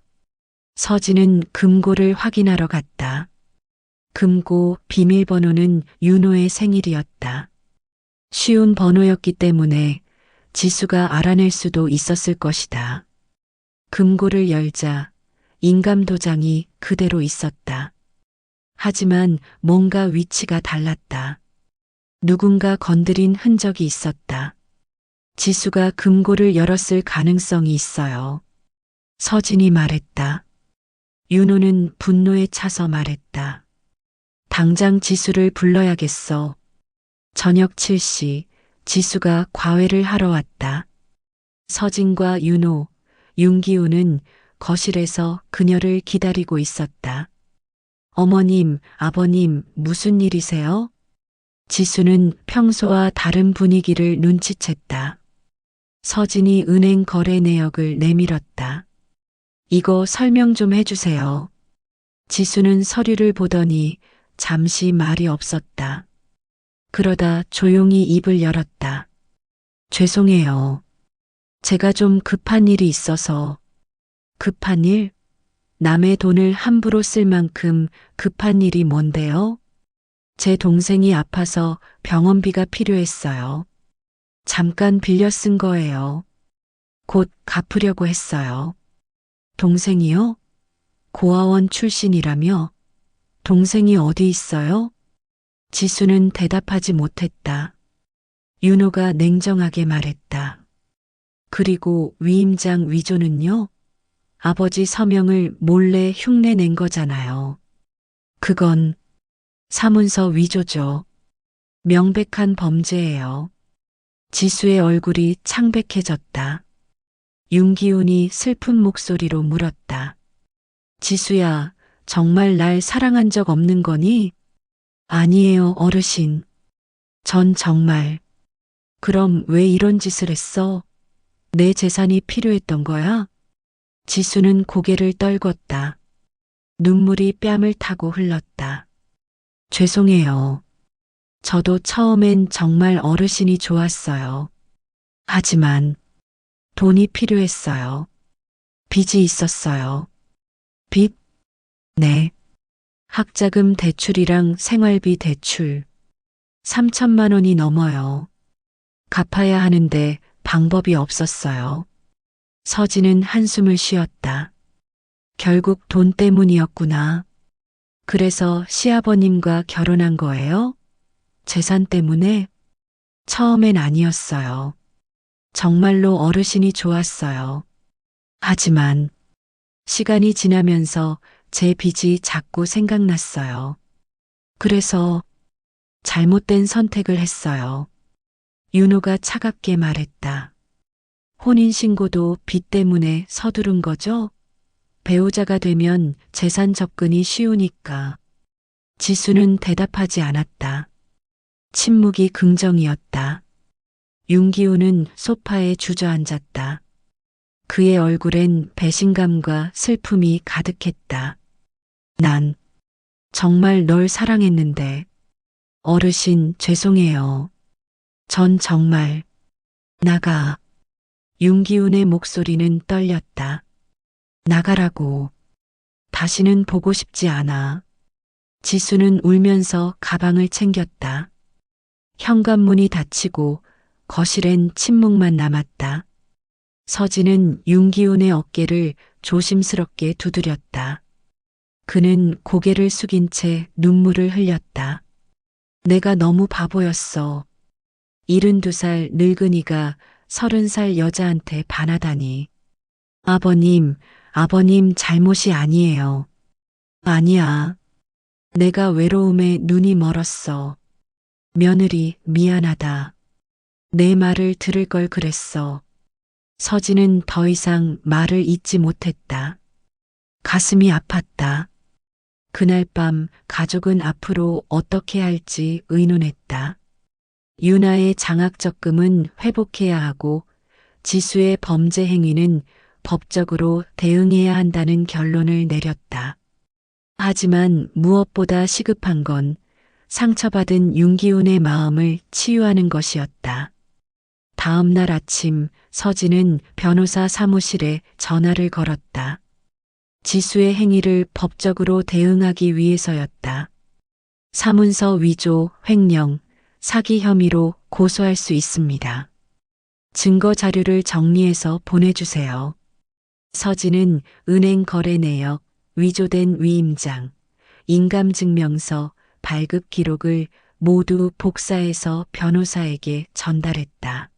서진은 금고를 확인하러 갔다. 금고 비밀번호는 윤호의 생일이었다. 쉬운 번호였기 때문에 지수가 알아낼 수도 있었을 것이다. 금고를 열자 인감도장이 그대로 있었다. 하지만 뭔가 위치가 달랐다. 누군가 건드린 흔적이 있었다. 지수가 금고를 열었을 가능성이 있어요. 서진이 말했다. 윤호는 분노에 차서 말했다. 당장 지수를 불러야겠어. 저녁 7시 지수가 과외를 하러 왔다. 서진과 윤호, 윤기훈은 거실에서 그녀를 기다리고 있었다. 어머님, 아버님, 무슨 일이세요? 지수는 평소와 다른 분위기를 눈치챘다. 서진이 은행 거래 내역을 내밀었다. 이거 설명 좀 해주세요. 지수는 서류를 보더니 잠시 말이 없었다. 그러다 조용히 입을 열었다. 죄송해요. 제가 좀 급한 일이 있어서. 급한 일? 남의 돈을 함부로 쓸 만큼 급한 일이 뭔데요? 제 동생이 아파서 병원비가 필요했어요. 잠깐 빌려 쓴 거예요. 곧 갚으려고 했어요. 동생이요? 고아원 출신이라며? 동생이 어디 있어요? 지수는 대답하지 못했다. 윤호가 냉정하게 말했다. 그리고 위임장 위조는요? 아버지 서명을 몰래 흉내 낸 거잖아요. 그건 사문서 위조죠. 명백한 범죄예요. 지수의 얼굴이 창백해졌다. 윤기훈이 슬픈 목소리로 물었다. 지수야, 정말 날 사랑한 적 없는 거니? 아니에요, 어르신. 전 정말. 그럼 왜 이런 짓을 했어? 내 재산이 필요했던 거야? 지수는 고개를 떨궜다. 눈물이 뺨을 타고 흘렀다. 죄송해요. 저도 처음엔 정말 어르신이 좋았어요. 하지만 돈이 필요했어요. 빚이 있었어요. 빚? 네. 학자금 대출이랑 생활비 대출. 3천만 원이 넘어요. 갚아야 하는데 방법이 없었어요. 서진은 한숨을 쉬었다. 결국 돈 때문이었구나. 그래서 시아버님과 결혼한 거예요? 재산 때문에? 처음엔 아니었어요. 정말로 어르신이 좋았어요. 하지만 시간이 지나면서 제 빚이 자꾸 생각났어요. 그래서 잘못된 선택을 했어요. 윤호가 차갑게 말했다. 혼인신고도 빚 때문에 서두른 거죠? 배우자가 되면 재산 접근이 쉬우니까. 지수는 대답하지 않았다. 침묵이 긍정이었다. 윤기호는 소파에 주저앉았다. 그의 얼굴엔 배신감과 슬픔이 가득했다. 난 정말 널 사랑했는데. 어르신, 죄송해요. 전 정말. 나가. 윤기훈의 목소리는 떨렸다. 나가라고. 다시는 보고 싶지 않아. 지수는 울면서 가방을 챙겼다. 현관문이 닫히고 거실엔 침묵만 남았다. 서진은 윤기훈의 어깨를 조심스럽게 두드렸다. 그는 고개를 숙인 채 눈물을 흘렸다. 내가 너무 바보였어. 72살 늙은이가 30살 여자한테 반하다니. 아버님 잘못이 아니에요. 아니야. 내가 외로움에 눈이 멀었어. 며느리, 미안하다. 내 말을 들을 걸 그랬어. 서진은 더 이상 말을 잇지 못했다. 가슴이 아팠다. 그날 밤 가족은 앞으로 어떻게 할지 의논했다. 유나의 장학적금은 회복해야 하고 지수의 범죄 행위는 법적으로 대응해야 한다는 결론을 내렸다. 하지만 무엇보다 시급한 건 상처받은 윤기훈의 마음을 치유하는 것이었다. 다음 날 아침 서진은 변호사 사무실에 전화를 걸었다. 지수의 행위를 법적으로 대응하기 위해서였다. 사문서 위조, 횡령, 사기 혐의로 고소할 수 있습니다. 증거 자료를 정리해서 보내주세요. 서진은 은행 거래 내역, 위조된 위임장, 인감증명서, 발급 기록을 모두 복사해서 변호사에게 전달했다.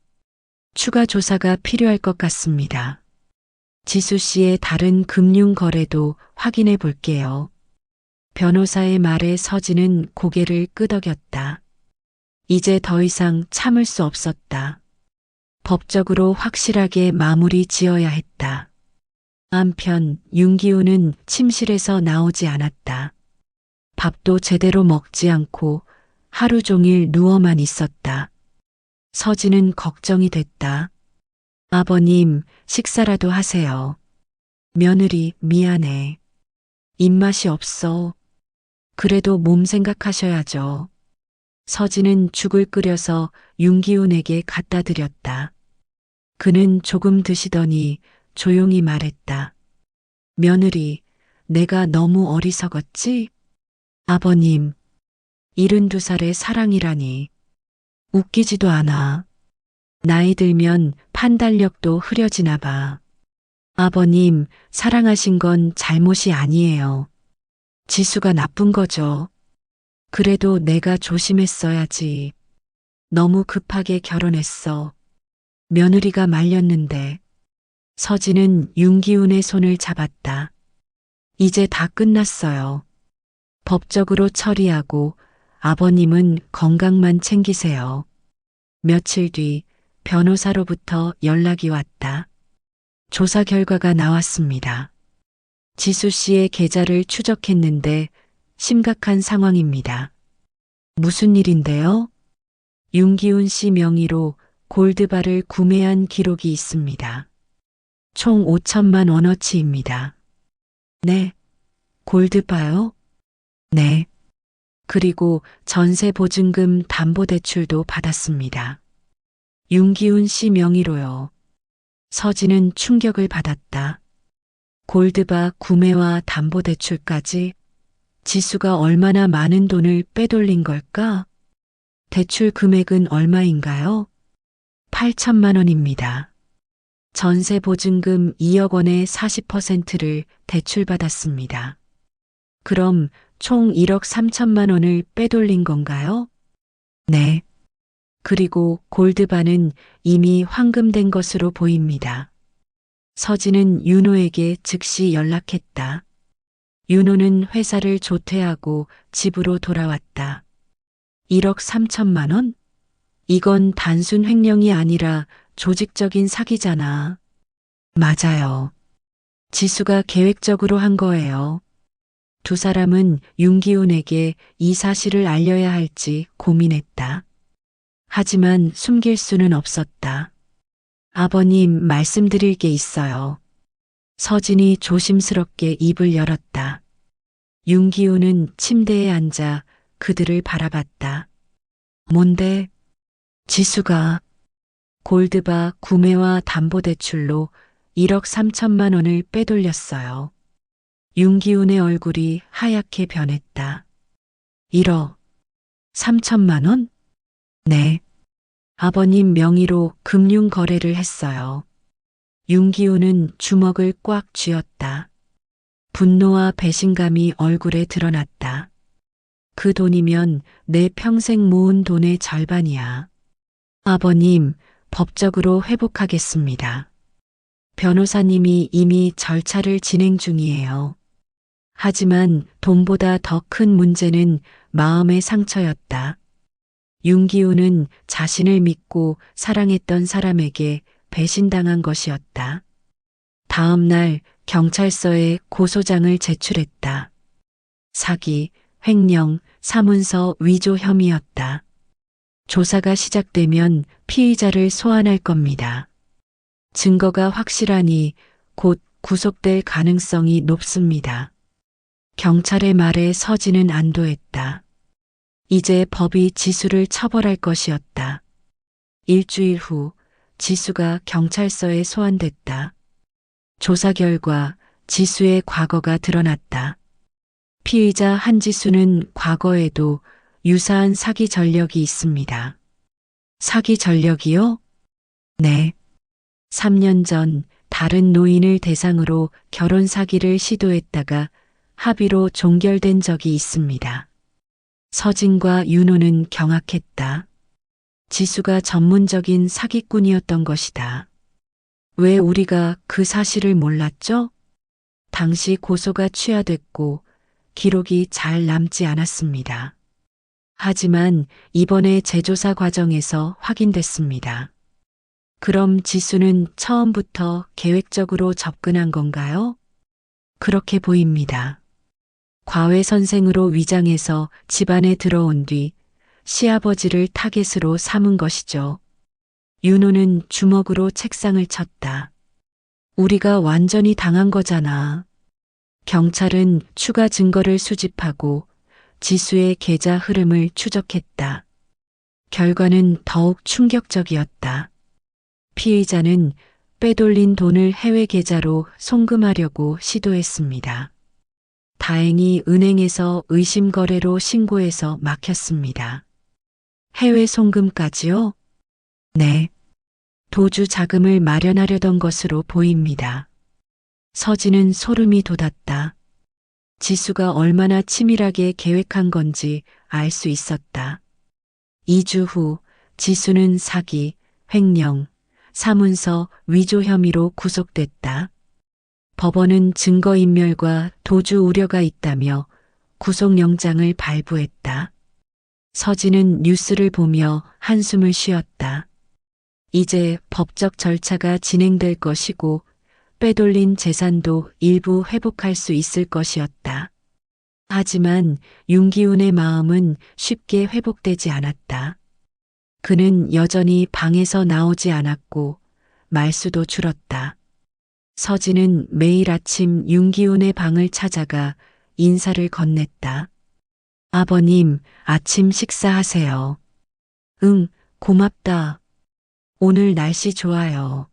추가 조사가 필요할 것 같습니다. 지수 씨의 다른 금융 거래도 확인해 볼게요. 변호사의 말에 서진은 고개를 끄덕였다. 이제 더 이상 참을 수 없었다. 법적으로 확실하게 마무리 지어야 했다. 한편 윤기훈은 침실에서 나오지 않았다. 밥도 제대로 먹지 않고 하루 종일 누워만 있었다. 서진은 걱정이 됐다. 아버님, 식사라도 하세요. 며느리, 미안해. 입맛이 없어. 그래도 몸 생각하셔야죠. 서진은 죽을 끓여서 윤기훈에게 갖다 드렸다. 그는 조금 드시더니 조용히 말했다. 며느리, 내가 너무 어리석었지? 아버님, 72살의 사랑이라니. 웃기지도 않아. 나이 들면 판단력도 흐려지나 봐. 아버님, 사랑하신 건 잘못이 아니에요. 지수가 나쁜 거죠. 그래도 내가 조심했어야지. 너무 급하게 결혼했어. 며느리가 말렸는데. 서진은 윤기훈의 손을 잡았다. 이제 다 끝났어요. 법적으로 처리하고 아버님은 건강만 챙기세요. 며칠 뒤 변호사로부터 연락이 왔다. 조사 결과가 나왔습니다. 지수 씨의 계좌를 추적했는데 심각한 상황입니다. 무슨 일인데요? 윤기훈 씨 명의로 골드바를 구매한 기록이 있습니다. 총 5천만 원어치입니다. 네. 골드바요? 네. 그리고 전세 보증금 담보대출도 받았습니다. 윤기훈 씨 명의로요. 서진은 충격을 받았다. 골드바 구매와 담보대출까지 지수가 얼마나 많은 돈을 빼돌린 걸까? 대출 금액은 얼마인가요? 8천만 원입니다. 전세 보증금 2억 원의 40%를 대출받았습니다. 그럼 총 1억 3천만 원을 빼돌린 건가요? 네. 그리고 골드바는 이미 환금된 것으로 보입니다. 서진은 윤호에게 즉시 연락했다. 윤호는 회사를 조퇴하고 집으로 돌아왔다. 1억 3천만 원? 이건 단순 횡령이 아니라 조직적인 사기잖아. 맞아요. 지수가 계획적으로 한 거예요. 두 사람은 윤기훈에게 이 사실을 알려야 할지 고민했다. 하지만 숨길 수는 없었다. 아버님, 말씀드릴 게 있어요. 서진이 조심스럽게 입을 열었다. 윤기훈은 침대에 앉아 그들을 바라봤다. 뭔데? 지수가 골드바 구매와 담보대출로 1억 3천만 원을 빼돌렸어요. 윤기훈의 얼굴이 하얗게 변했다. 1억 3천만 원? 네. 아버님 명의로 금융 거래를 했어요. 윤기훈은 주먹을 꽉 쥐었다. 분노와 배신감이 얼굴에 드러났다. 그 돈이면 내 평생 모은 돈의 절반이야. 아버님, 법적으로 회복하겠습니다. 변호사님이 이미 절차를 진행 중이에요. 하지만 돈보다 더 큰 문제는 마음의 상처였다. 윤기훈은 자신을 믿고 사랑했던 사람에게 배신당한 것이었다. 다음 날 경찰서에 고소장을 제출했다. 사기, 횡령, 사문서 위조 혐의였다. 조사가 시작되면 피의자를 소환할 겁니다. 증거가 확실하니 곧 구속될 가능성이 높습니다. 경찰의 말에 서진은 안도했다. 이제 법이 지수를 처벌할 것이었다. 일주일 후 지수가 경찰서에 소환됐다. 조사 결과 지수의 과거가 드러났다. 피의자 한지수는 과거에도 유사한 사기 전력이 있습니다. 사기 전력이요? 네. 3년 전 다른 노인을 대상으로 결혼 사기를 시도했다가 합의로 종결된 적이 있습니다. 서진과 윤호는 경악했다. 지수가 전문적인 사기꾼이었던 것이다. 왜 우리가 그 사실을 몰랐죠? 당시 고소가 취하됐고 기록이 잘 남지 않았습니다. 하지만 이번에 재조사 과정에서 확인됐습니다. 그럼 지수는 처음부터 계획적으로 접근한 건가요? 그렇게 보입니다. 과외선생으로 위장해서 집안에 들어온 뒤 시아버지를 타겟으로 삼은 것이죠. 윤호는 주먹으로 책상을 쳤다. 우리가 완전히 당한 거잖아. 경찰은 추가 증거를 수집하고 지수의 계좌 흐름을 추적했다. 결과는 더욱 충격적이었다. 피의자는 빼돌린 돈을 해외 계좌로 송금하려고 시도했습니다. 다행히 은행에서 의심 거래로 신고해서 막혔습니다. 해외 송금까지요? 네. 도주 자금을 마련하려던 것으로 보입니다. 서진은 소름이 돋았다. 지수가 얼마나 치밀하게 계획한 건지 알 수 있었다. 2주 후 지수는 사기, 횡령, 사문서 위조 혐의로 구속됐다. 법원은 증거인멸과 도주 우려가 있다며 구속영장을 발부했다. 서진은 뉴스를 보며 한숨을 쉬었다. 이제 법적 절차가 진행될 것이고 빼돌린 재산도 일부 회복할 수 있을 것이었다. 하지만 윤기훈의 마음은 쉽게 회복되지 않았다. 그는 여전히 방에서 나오지 않았고 말수도 줄었다. 서진은 매일 아침 윤기훈의 방을 찾아가 인사를 건넸다. 아버님, 아침 식사하세요. 응, 고맙다. 오늘 날씨 좋아요.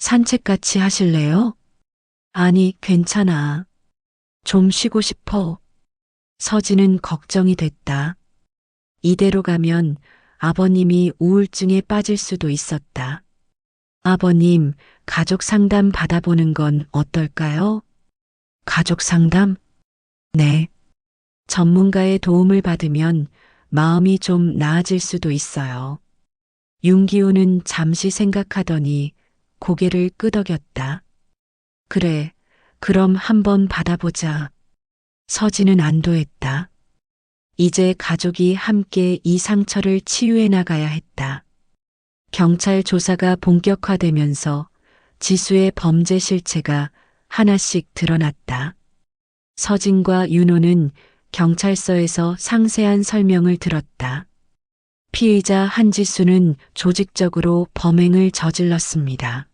산책 같이 하실래요? 아니, 괜찮아. 좀 쉬고 싶어. 서진은 걱정이 됐다. 이대로 가면 아버님이 우울증에 빠질 수도 있었다. 아버님, 가족 상담 받아보는 건 어떨까요? 가족 상담? 네. 전문가의 도움을 받으면 마음이 좀 나아질 수도 있어요. 윤기호는 잠시 생각하더니 고개를 끄덕였다. 그래, 그럼 한번 받아보자. 서진은 안도했다. 이제 가족이 함께 이 상처를 치유해 나가야 했다. 경찰 조사가 본격화되면서 지수의 범죄 실체가 하나씩 드러났다. 서진과 윤호는 경찰서에서 상세한 설명을 들었다. 피의자 한지수는 조직적으로 범행을 저질렀습니다.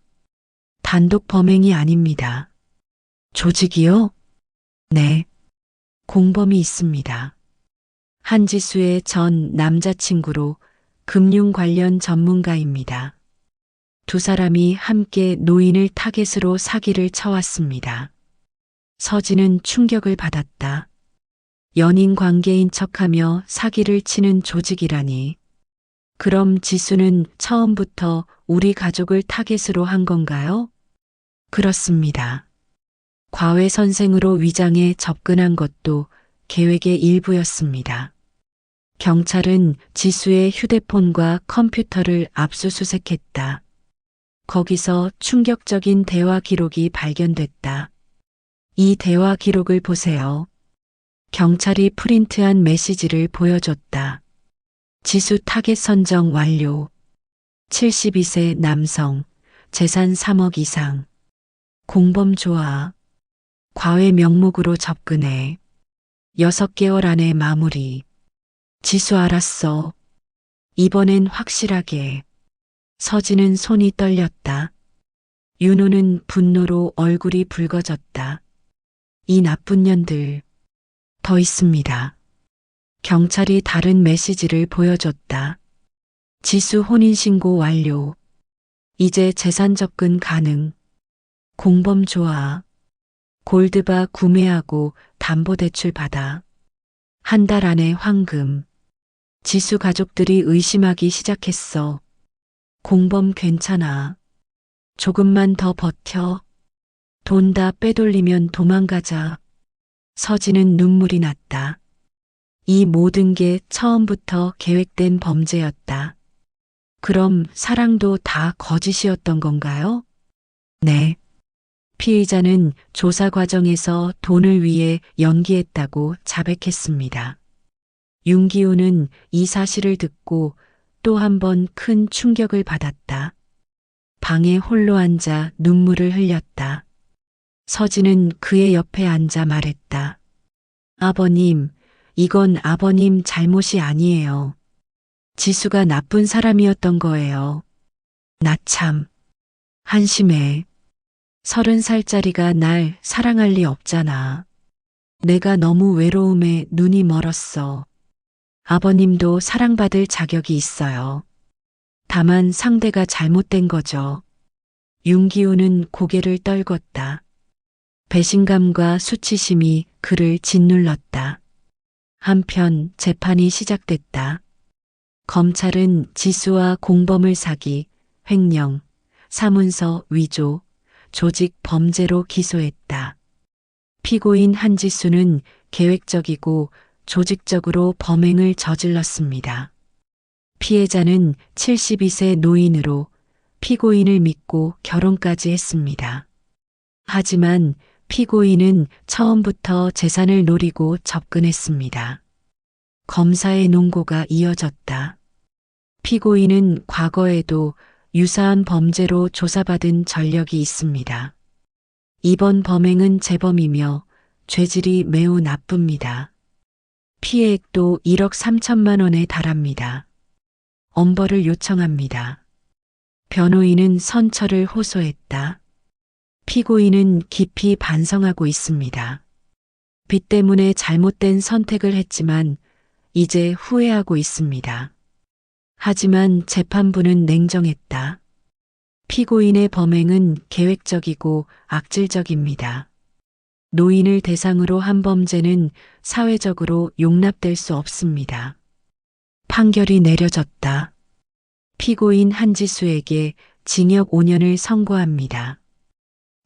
단독 범행이 아닙니다. 조직이요? 네. 공범이 있습니다. 한지수의 전 남자친구로 금융 관련 전문가입니다. 두 사람이 함께 노인을 타겟으로 사기를 쳐왔습니다. 서진은 충격을 받았다. 연인 관계인 척하며 사기를 치는 조직이라니. 그럼 지수는 처음부터 우리 가족을 타겟으로 한 건가요? 그렇습니다. 과외선생으로 위장해 접근한 것도 계획의 일부였습니다. 경찰은 지수의 휴대폰과 컴퓨터를 압수수색했다. 거기서 충격적인 대화 기록이 발견됐다. 이 대화 기록을 보세요. 경찰이 프린트한 메시지를 보여줬다. 지수 타겟 선정 완료. 72세 남성, 재산 3억 이상. 공범 좋아. 과외 명목으로 접근해. 6개월 안에 마무리. 지수 알았어. 이번엔 확실하게. 서진은 손이 떨렸다. 윤호는 분노로 얼굴이 붉어졌다. 이 나쁜 년들. 더 있습니다. 경찰이 다른 메시지를 보여줬다. 지수 혼인신고 완료. 이제 재산 접근 가능. 공범 좋아. 골드바 구매하고 담보대출 받아. 한 달 안에 황금. 지수 가족들이 의심하기 시작했어. 공범 괜찮아. 조금만 더 버텨. 돈 다 빼돌리면 도망가자. 서진은 눈물이 났다. 이 모든 게 처음부터 계획된 범죄였다. 그럼 사랑도 다 거짓이었던 건가요? 네. 피의자는 조사 과정에서 돈을 위해 연기했다고 자백했습니다. 윤기호는 이 사실을 듣고 또 한 번 큰 충격을 받았다. 방에 홀로 앉아 눈물을 흘렸다. 서진은 그의 옆에 앉아 말했다. 아버님, 이건 아버님 잘못이 아니에요. 지수가 나쁜 사람이었던 거예요. 나 참 한심해. 30살짜리가 날 사랑할 리 없잖아. 내가 너무 외로움에 눈이 멀었어. 아버님도 사랑받을 자격이 있어요. 다만 상대가 잘못된 거죠. 윤기호는 고개를 떨궜다. 배신감과 수치심이 그를 짓눌렀다. 한편 재판이 시작됐다. 검찰은 지수와 공범을 사기, 횡령, 사문서 위조, 조직 범죄로 기소했다. 피고인 한지수는 계획적이고 조직적으로 범행을 저질렀습니다. 피해자는 72세 노인으로 피고인을 믿고 결혼까지 했습니다. 하지만 피고인은 처음부터 재산을 노리고 접근했습니다. 검사의 논고가 이어졌다. 피고인은 과거에도 유사한 범죄로 조사받은 전력이 있습니다. 이번 범행은 재범이며 죄질이 매우 나쁩니다. 피해액도 1억 3천만 원에 달합니다. 엄벌을 요청합니다. 변호인은 선처를 호소했다. 피고인은 깊이 반성하고 있습니다. 빚 때문에 잘못된 선택을 했지만 이제 후회하고 있습니다. 하지만 재판부는 냉정했다. 피고인의 범행은 계획적이고 악질적입니다. 노인을 대상으로 한 범죄는 사회적으로 용납될 수 없습니다. 판결이 내려졌다. 피고인 한지수에게 징역 5년을 선고합니다.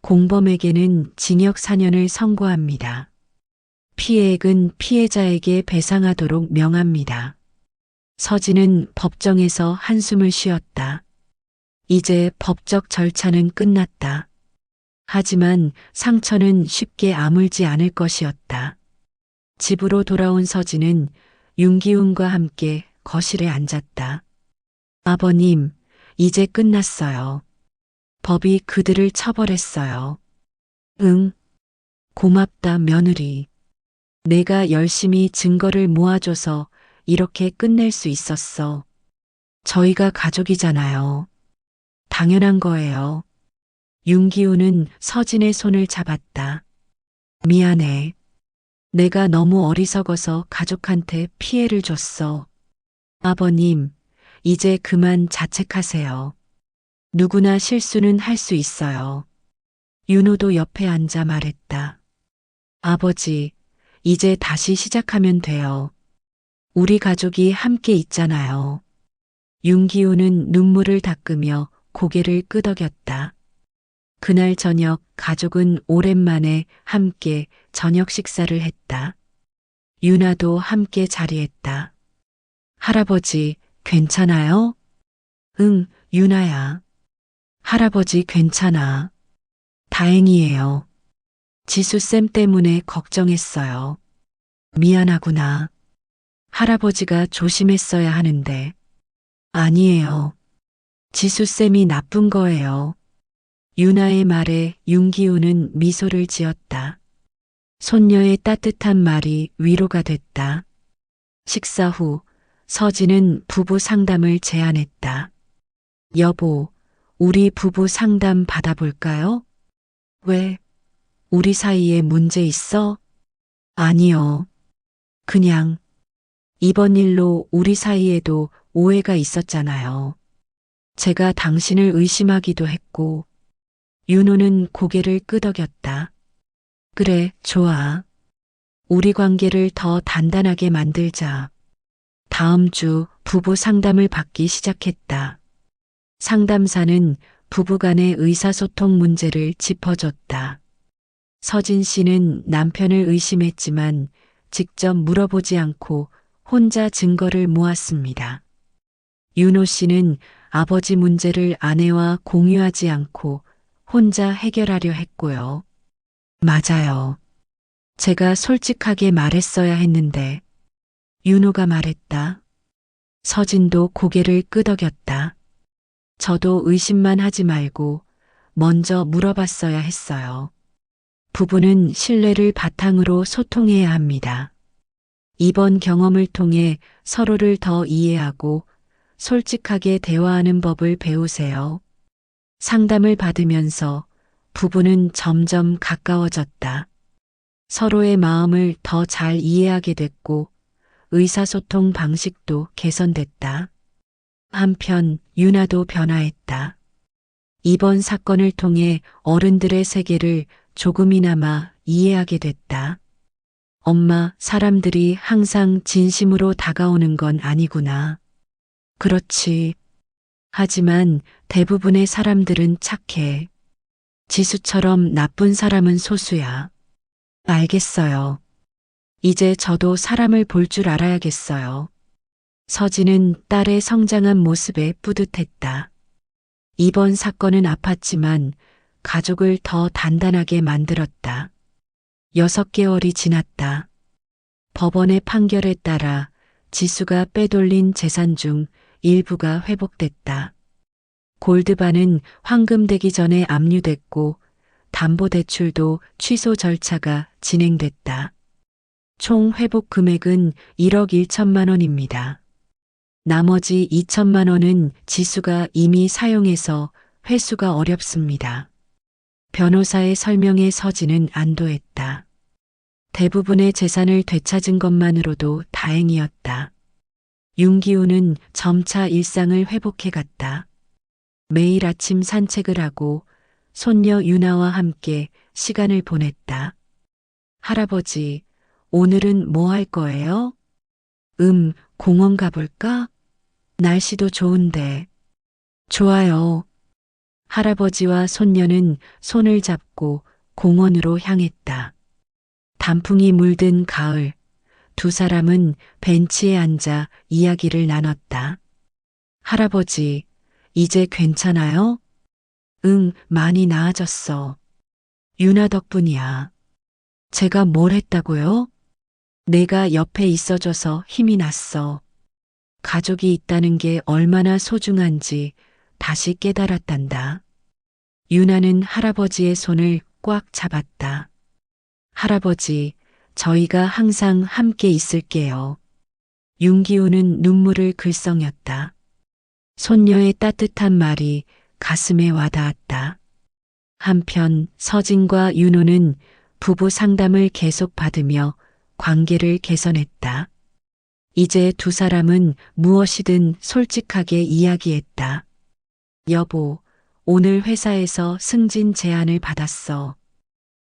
공범에게는 징역 4년을 선고합니다. 피해액은 피해자에게 배상하도록 명합니다. 서진은 법정에서 한숨을 쉬었다. 이제 법적 절차는 끝났다. 하지만 상처는 쉽게 아물지 않을 것이었다. 집으로 돌아온 서진은 윤기훈과 함께 거실에 앉았다. 아버님, 이제 끝났어요. 법이 그들을 처벌했어요. 응, 고맙다, 며느리. 내가 열심히 증거를 모아줘서 이렇게 끝낼 수 있었어. 저희가 가족이잖아요. 당연한 거예요. 윤기훈은 서진의 손을 잡았다. 미안해. 내가 너무 어리석어서 가족한테 피해를 줬어. 아버님, 이제 그만 자책하세요. 누구나 실수는 할 수 있어요. 윤호도 옆에 앉아 말했다. 아버지, 이제 다시 시작하면 돼요. 우리 가족이 함께 있잖아요. 윤기훈은 눈물을 닦으며 고개를 끄덕였다. 그날 저녁 가족은 오랜만에 함께 저녁 식사를 했다. 윤아도 함께 자리했다. 할아버지, 괜찮아요? 응, 윤아야. 할아버지 괜찮아. 다행이에요. 지수쌤 때문에 걱정했어요. 미안하구나. 할아버지가 조심했어야 하는데. 아니에요. 지수쌤이 나쁜 거예요. 윤아의 말에 윤기훈은 미소를 지었다. 손녀의 따뜻한 말이 위로가 됐다. 식사 후 서진은 부부 상담을 제안했다. 여보, 우리 부부 상담 받아볼까요? 왜? 우리 사이에 문제 있어? 아니요. 그냥 이번 일로 우리 사이에도 오해가 있었잖아요. 제가 당신을 의심하기도 했고, 윤호는 고개를 끄덕였다. 그래, 좋아. 우리 관계를 더 단단하게 만들자. 다음 주 부부 상담을 받기 시작했다. 상담사는 부부간의 의사소통 문제를 짚어줬다. 서진 씨는 남편을 의심했지만 직접 물어보지 않고 혼자 증거를 모았습니다. 윤호 씨는 아버지 문제를 아내와 공유하지 않고 혼자 해결하려 했고요. 맞아요. 제가 솔직하게 말했어야 했는데, 윤호가 말했다. 서진도 고개를 끄덕였다. 저도 의심만 하지 말고 먼저 물어봤어야 했어요. 부부는 신뢰를 바탕으로 소통해야 합니다. 이번 경험을 통해 서로를 더 이해하고 솔직하게 대화하는 법을 배우세요. 상담을 받으면서 부부는 점점 가까워졌다. 서로의 마음을 더 잘 이해하게 됐고 의사소통 방식도 개선됐다. 한편 윤아도 변화했다. 이번 사건을 통해 어른들의 세계를 조금이나마 이해하게 됐다. 엄마, 사람들이 항상 진심으로 다가오는 건 아니구나. 그렇지. 하지만 대부분의 사람들은 착해. 지수처럼 나쁜 사람은 소수야. 알겠어요. 이제 저도 사람을 볼 줄 알아야겠어요. 서진은 딸의 성장한 모습에 뿌듯했다. 이번 사건은 아팠지만 가족을 더 단단하게 만들었다. 6개월이 지났다. 법원의 판결에 따라 지수가 빼돌린 재산 중 일부가 회복됐다. 골드바는 환금되기 전에 압류됐고 담보대출도 취소 절차가 진행됐다. 총 회복 금액은 1억 1천만 원입니다. 나머지 2천만 원은 지수가 이미 사용해서 회수가 어렵습니다. 변호사의 설명에 서진은 안도했다. 대부분의 재산을 되찾은 것만으로도 다행이었다. 윤기훈은 점차 일상을 회복해 갔다. 매일 아침 산책을 하고 손녀 유나와 함께 시간을 보냈다. 할아버지, 오늘은 뭐 할 거예요? 공원 가볼까? 날씨도 좋은데. 좋아요. 할아버지와 손녀는 손을 잡고 공원으로 향했다. 단풍이 물든 가을, 두 사람은 벤치에 앉아 이야기를 나눴다. 할아버지, 이제 괜찮아요? 응, 많이 나아졌어. 유나 덕분이야. 제가 뭘 했다고요? 내가 옆에 있어줘서 힘이 났어. 가족이 있다는 게 얼마나 소중한지 다시 깨달았단다. 유나는 할아버지의 손을 꽉 잡았다. 할아버지, 저희가 항상 함께 있을게요. 윤기호는 눈물을 글썽였다. 손녀의 따뜻한 말이 가슴에 와닿았다. 한편 서진과 윤호는 부부 상담을 계속 받으며 관계를 개선했다. 이제 두 사람은 무엇이든 솔직하게 이야기했다. 여보, 오늘 회사에서 승진 제안을 받았어.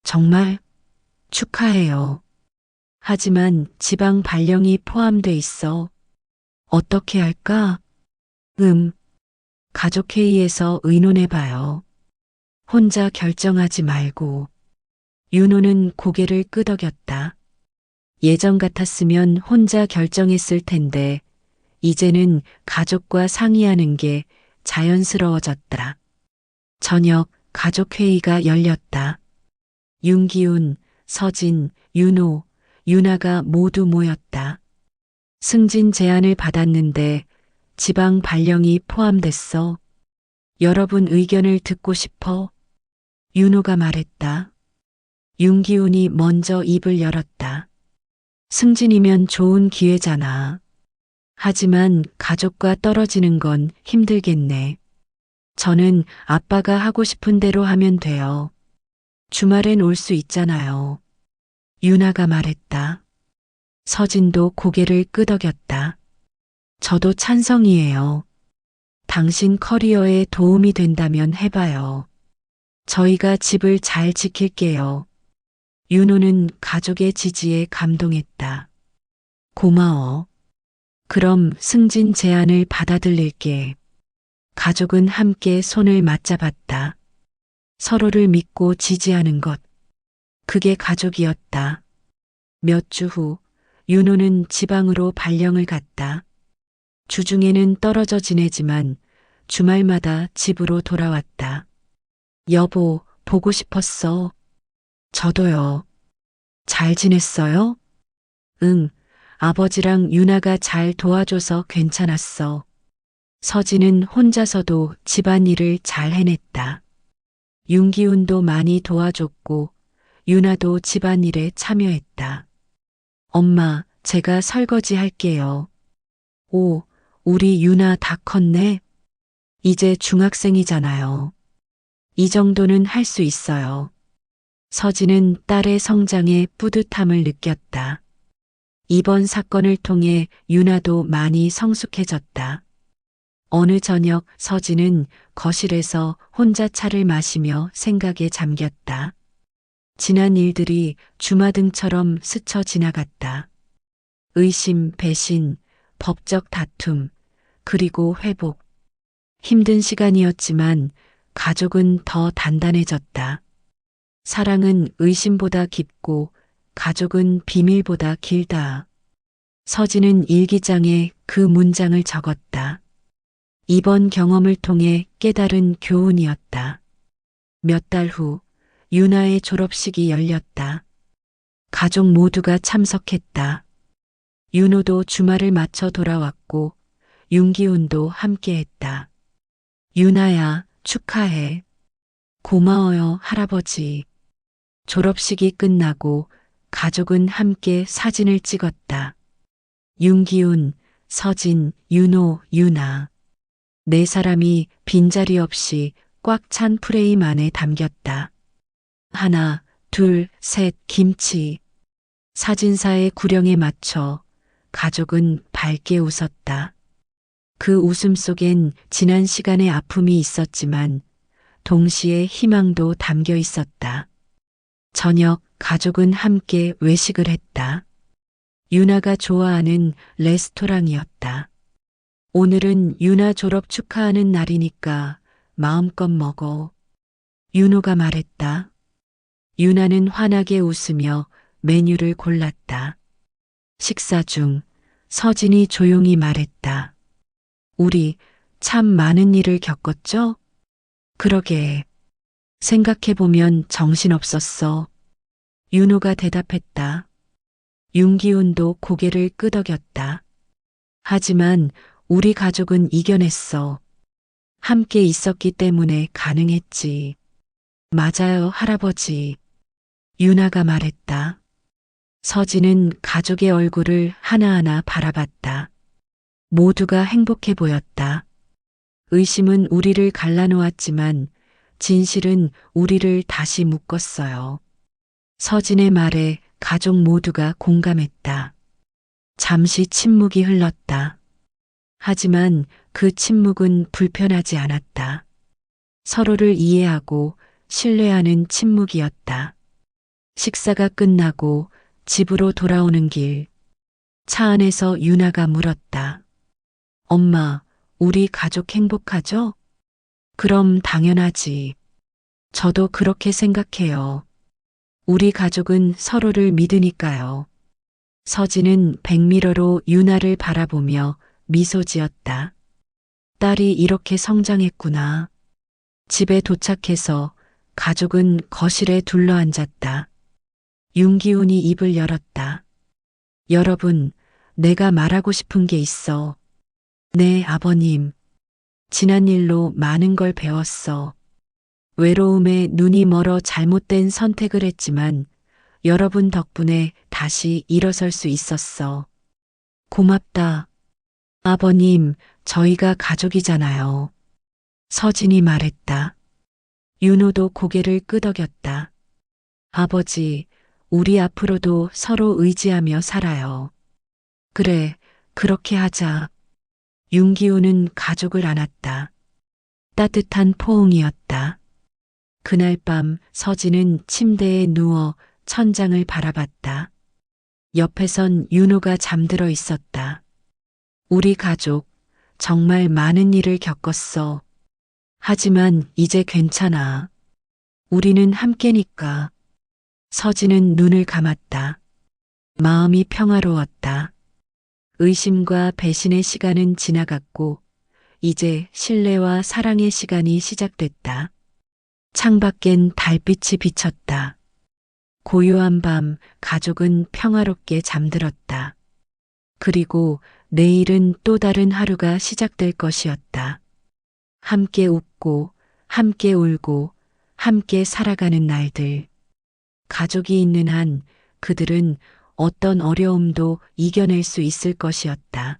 정말 축하해요. 하지만 지방 발령이 포함돼 있어. 어떻게 할까? 가족회의에서 의논해봐요. 혼자 결정하지 말고. 윤호는 고개를 끄덕였다. 예전 같았으면 혼자 결정했을 텐데, 이제는 가족과 상의하는 게 자연스러워졌다. 저녁 가족회의가 열렸다. 윤기훈, 서진, 윤호, 유나가 모두 모였다. 승진 제안을 받았는데 지방 발령이 포함됐어. 여러분 의견을 듣고 싶어. 윤호가 말했다. 윤기훈이 먼저 입을 열었다. 승진이면 좋은 기회잖아. 하지만 가족과 떨어지는 건 힘들겠네. 저는 아빠가 하고 싶은 대로 하면 돼요. 주말엔 올 수 있잖아요. 유나가 말했다. 서진도 고개를 끄덕였다. 저도 찬성이에요. 당신 커리어에 도움이 된다면 해봐요. 저희가 집을 잘 지킬게요. 윤호는 가족의 지지에 감동했다. 고마워. 그럼 승진 제안을 받아들일게. 가족은 함께 손을 맞잡았다. 서로를 믿고 지지하는 것. 그게 가족이었다. 몇 주 후, 윤호는 지방으로 발령을 갔다. 주중에는 떨어져 지내지만 주말마다 집으로 돌아왔다. 여보, 보고 싶었어. 저도요. 잘 지냈어요? 응, 아버지랑 유나가 잘 도와줘서 괜찮았어. 서진은 혼자서도 집안일을 잘 해냈다. 윤기훈도 많이 도와줬고 유나도 집안일에 참여했다. 엄마, 제가 설거지 할게요. 오, 우리 유나 다 컸네. 이제 중학생이잖아요. 이 정도는 할 수 있어요. 서진은 딸의 성장에 뿌듯함을 느꼈다. 이번 사건을 통해 유나도 많이 성숙해졌다. 어느 저녁 서진은 거실에서 혼자 차를 마시며 생각에 잠겼다. 지난 일들이 주마등처럼 스쳐 지나갔다. 의심, 배신, 법적 다툼, 그리고 회복. 힘든 시간이었지만 가족은 더 단단해졌다. 사랑은 의심보다 깊고 가족은 비밀보다 길다. 서진은 일기장에 그 문장을 적었다. 이번 경험을 통해 깨달은 교훈이었다. 몇 달 후 유나의 졸업식이 열렸다. 가족 모두가 참석했다. 윤호도 주말을 마쳐 돌아왔고 윤기훈도 함께했다. 유나야, 축하해. 고마워요, 할아버지. 졸업식이 끝나고 가족은 함께 사진을 찍었다. 윤기훈, 서진, 윤호, 유나. 네 사람이 빈자리 없이 꽉 찬 프레임 안에 담겼다. 하나, 둘, 셋, 김치. 사진사의 구령에 맞춰 가족은 밝게 웃었다. 그 웃음 속엔 지난 시간의 아픔이 있었지만 동시에 희망도 담겨 있었다. 저녁 가족은 함께 외식을 했다. 유나가 좋아하는 레스토랑이었다. 오늘은 유나 졸업 축하하는 날이니까 마음껏 먹어. 윤호가 말했다. 유나는 환하게 웃으며 메뉴를 골랐다. 식사 중 서진이 조용히 말했다. 우리 참 많은 일을 겪었죠? 그러게. 생각해보면 정신없었어. 윤호가 대답했다. 윤기훈도 고개를 끄덕였다. 하지만 우리 가족은 이겨냈어. 함께 있었기 때문에 가능했지. 맞아요, 할아버지. 유나가 말했다. 서진은 가족의 얼굴을 하나하나 바라봤다. 모두가 행복해 보였다. 의심은 우리를 갈라놓았지만 진실은 우리를 다시 묶었어요. 서진의 말에 가족 모두가 공감했다. 잠시 침묵이 흘렀다. 하지만 그 침묵은 불편하지 않았다. 서로를 이해하고 신뢰하는 침묵이었다. 식사가 끝나고 집으로 돌아오는 길, 차 안에서 유나가 물었다. 엄마, 우리 가족 행복하죠? 그럼 당연하지. 저도 그렇게 생각해요. 우리 가족은 서로를 믿으니까요. 서진은 백미러로 유나를 바라보며 미소 지었다. 딸이 이렇게 성장했구나. 집에 도착해서 가족은 거실에 둘러앉았다. 윤기훈이 입을 열었다. 여러분, 내가 말하고 싶은 게 있어. 네, 아버님. 지난 일로 많은 걸 배웠어. 외로움에 눈이 멀어 잘못된 선택을 했지만 여러분 덕분에 다시 일어설 수 있었어. 고맙다. 아버님, 저희가 가족이잖아요. 서진이 말했다. 윤호도 고개를 끄덕였다. 아버지, 우리 앞으로도 서로 의지하며 살아요. 그래, 그렇게 하자. 윤기훈은 가족을 안았다. 따뜻한 포옹이었다. 그날 밤 서진은 침대에 누워 천장을 바라봤다. 옆에선 윤호가 잠들어 있었다. 우리 가족, 정말 많은 일을 겪었어. 하지만 이제 괜찮아. 우리는 함께니까. 서진은 눈을 감았다. 마음이 평화로웠다. 의심과 배신의 시간은 지나갔고, 이제 신뢰와 사랑의 시간이 시작됐다. 창밖엔 달빛이 비쳤다. 고요한 밤 가족은 평화롭게 잠들었다. 그리고 내일은 또 다른 하루가 시작될 것이었다. 함께 웃고, 함께 울고, 함께 살아가는 날들. 가족이 있는 한 그들은 어떤 어려움도 이겨낼 수 있을 것이었다.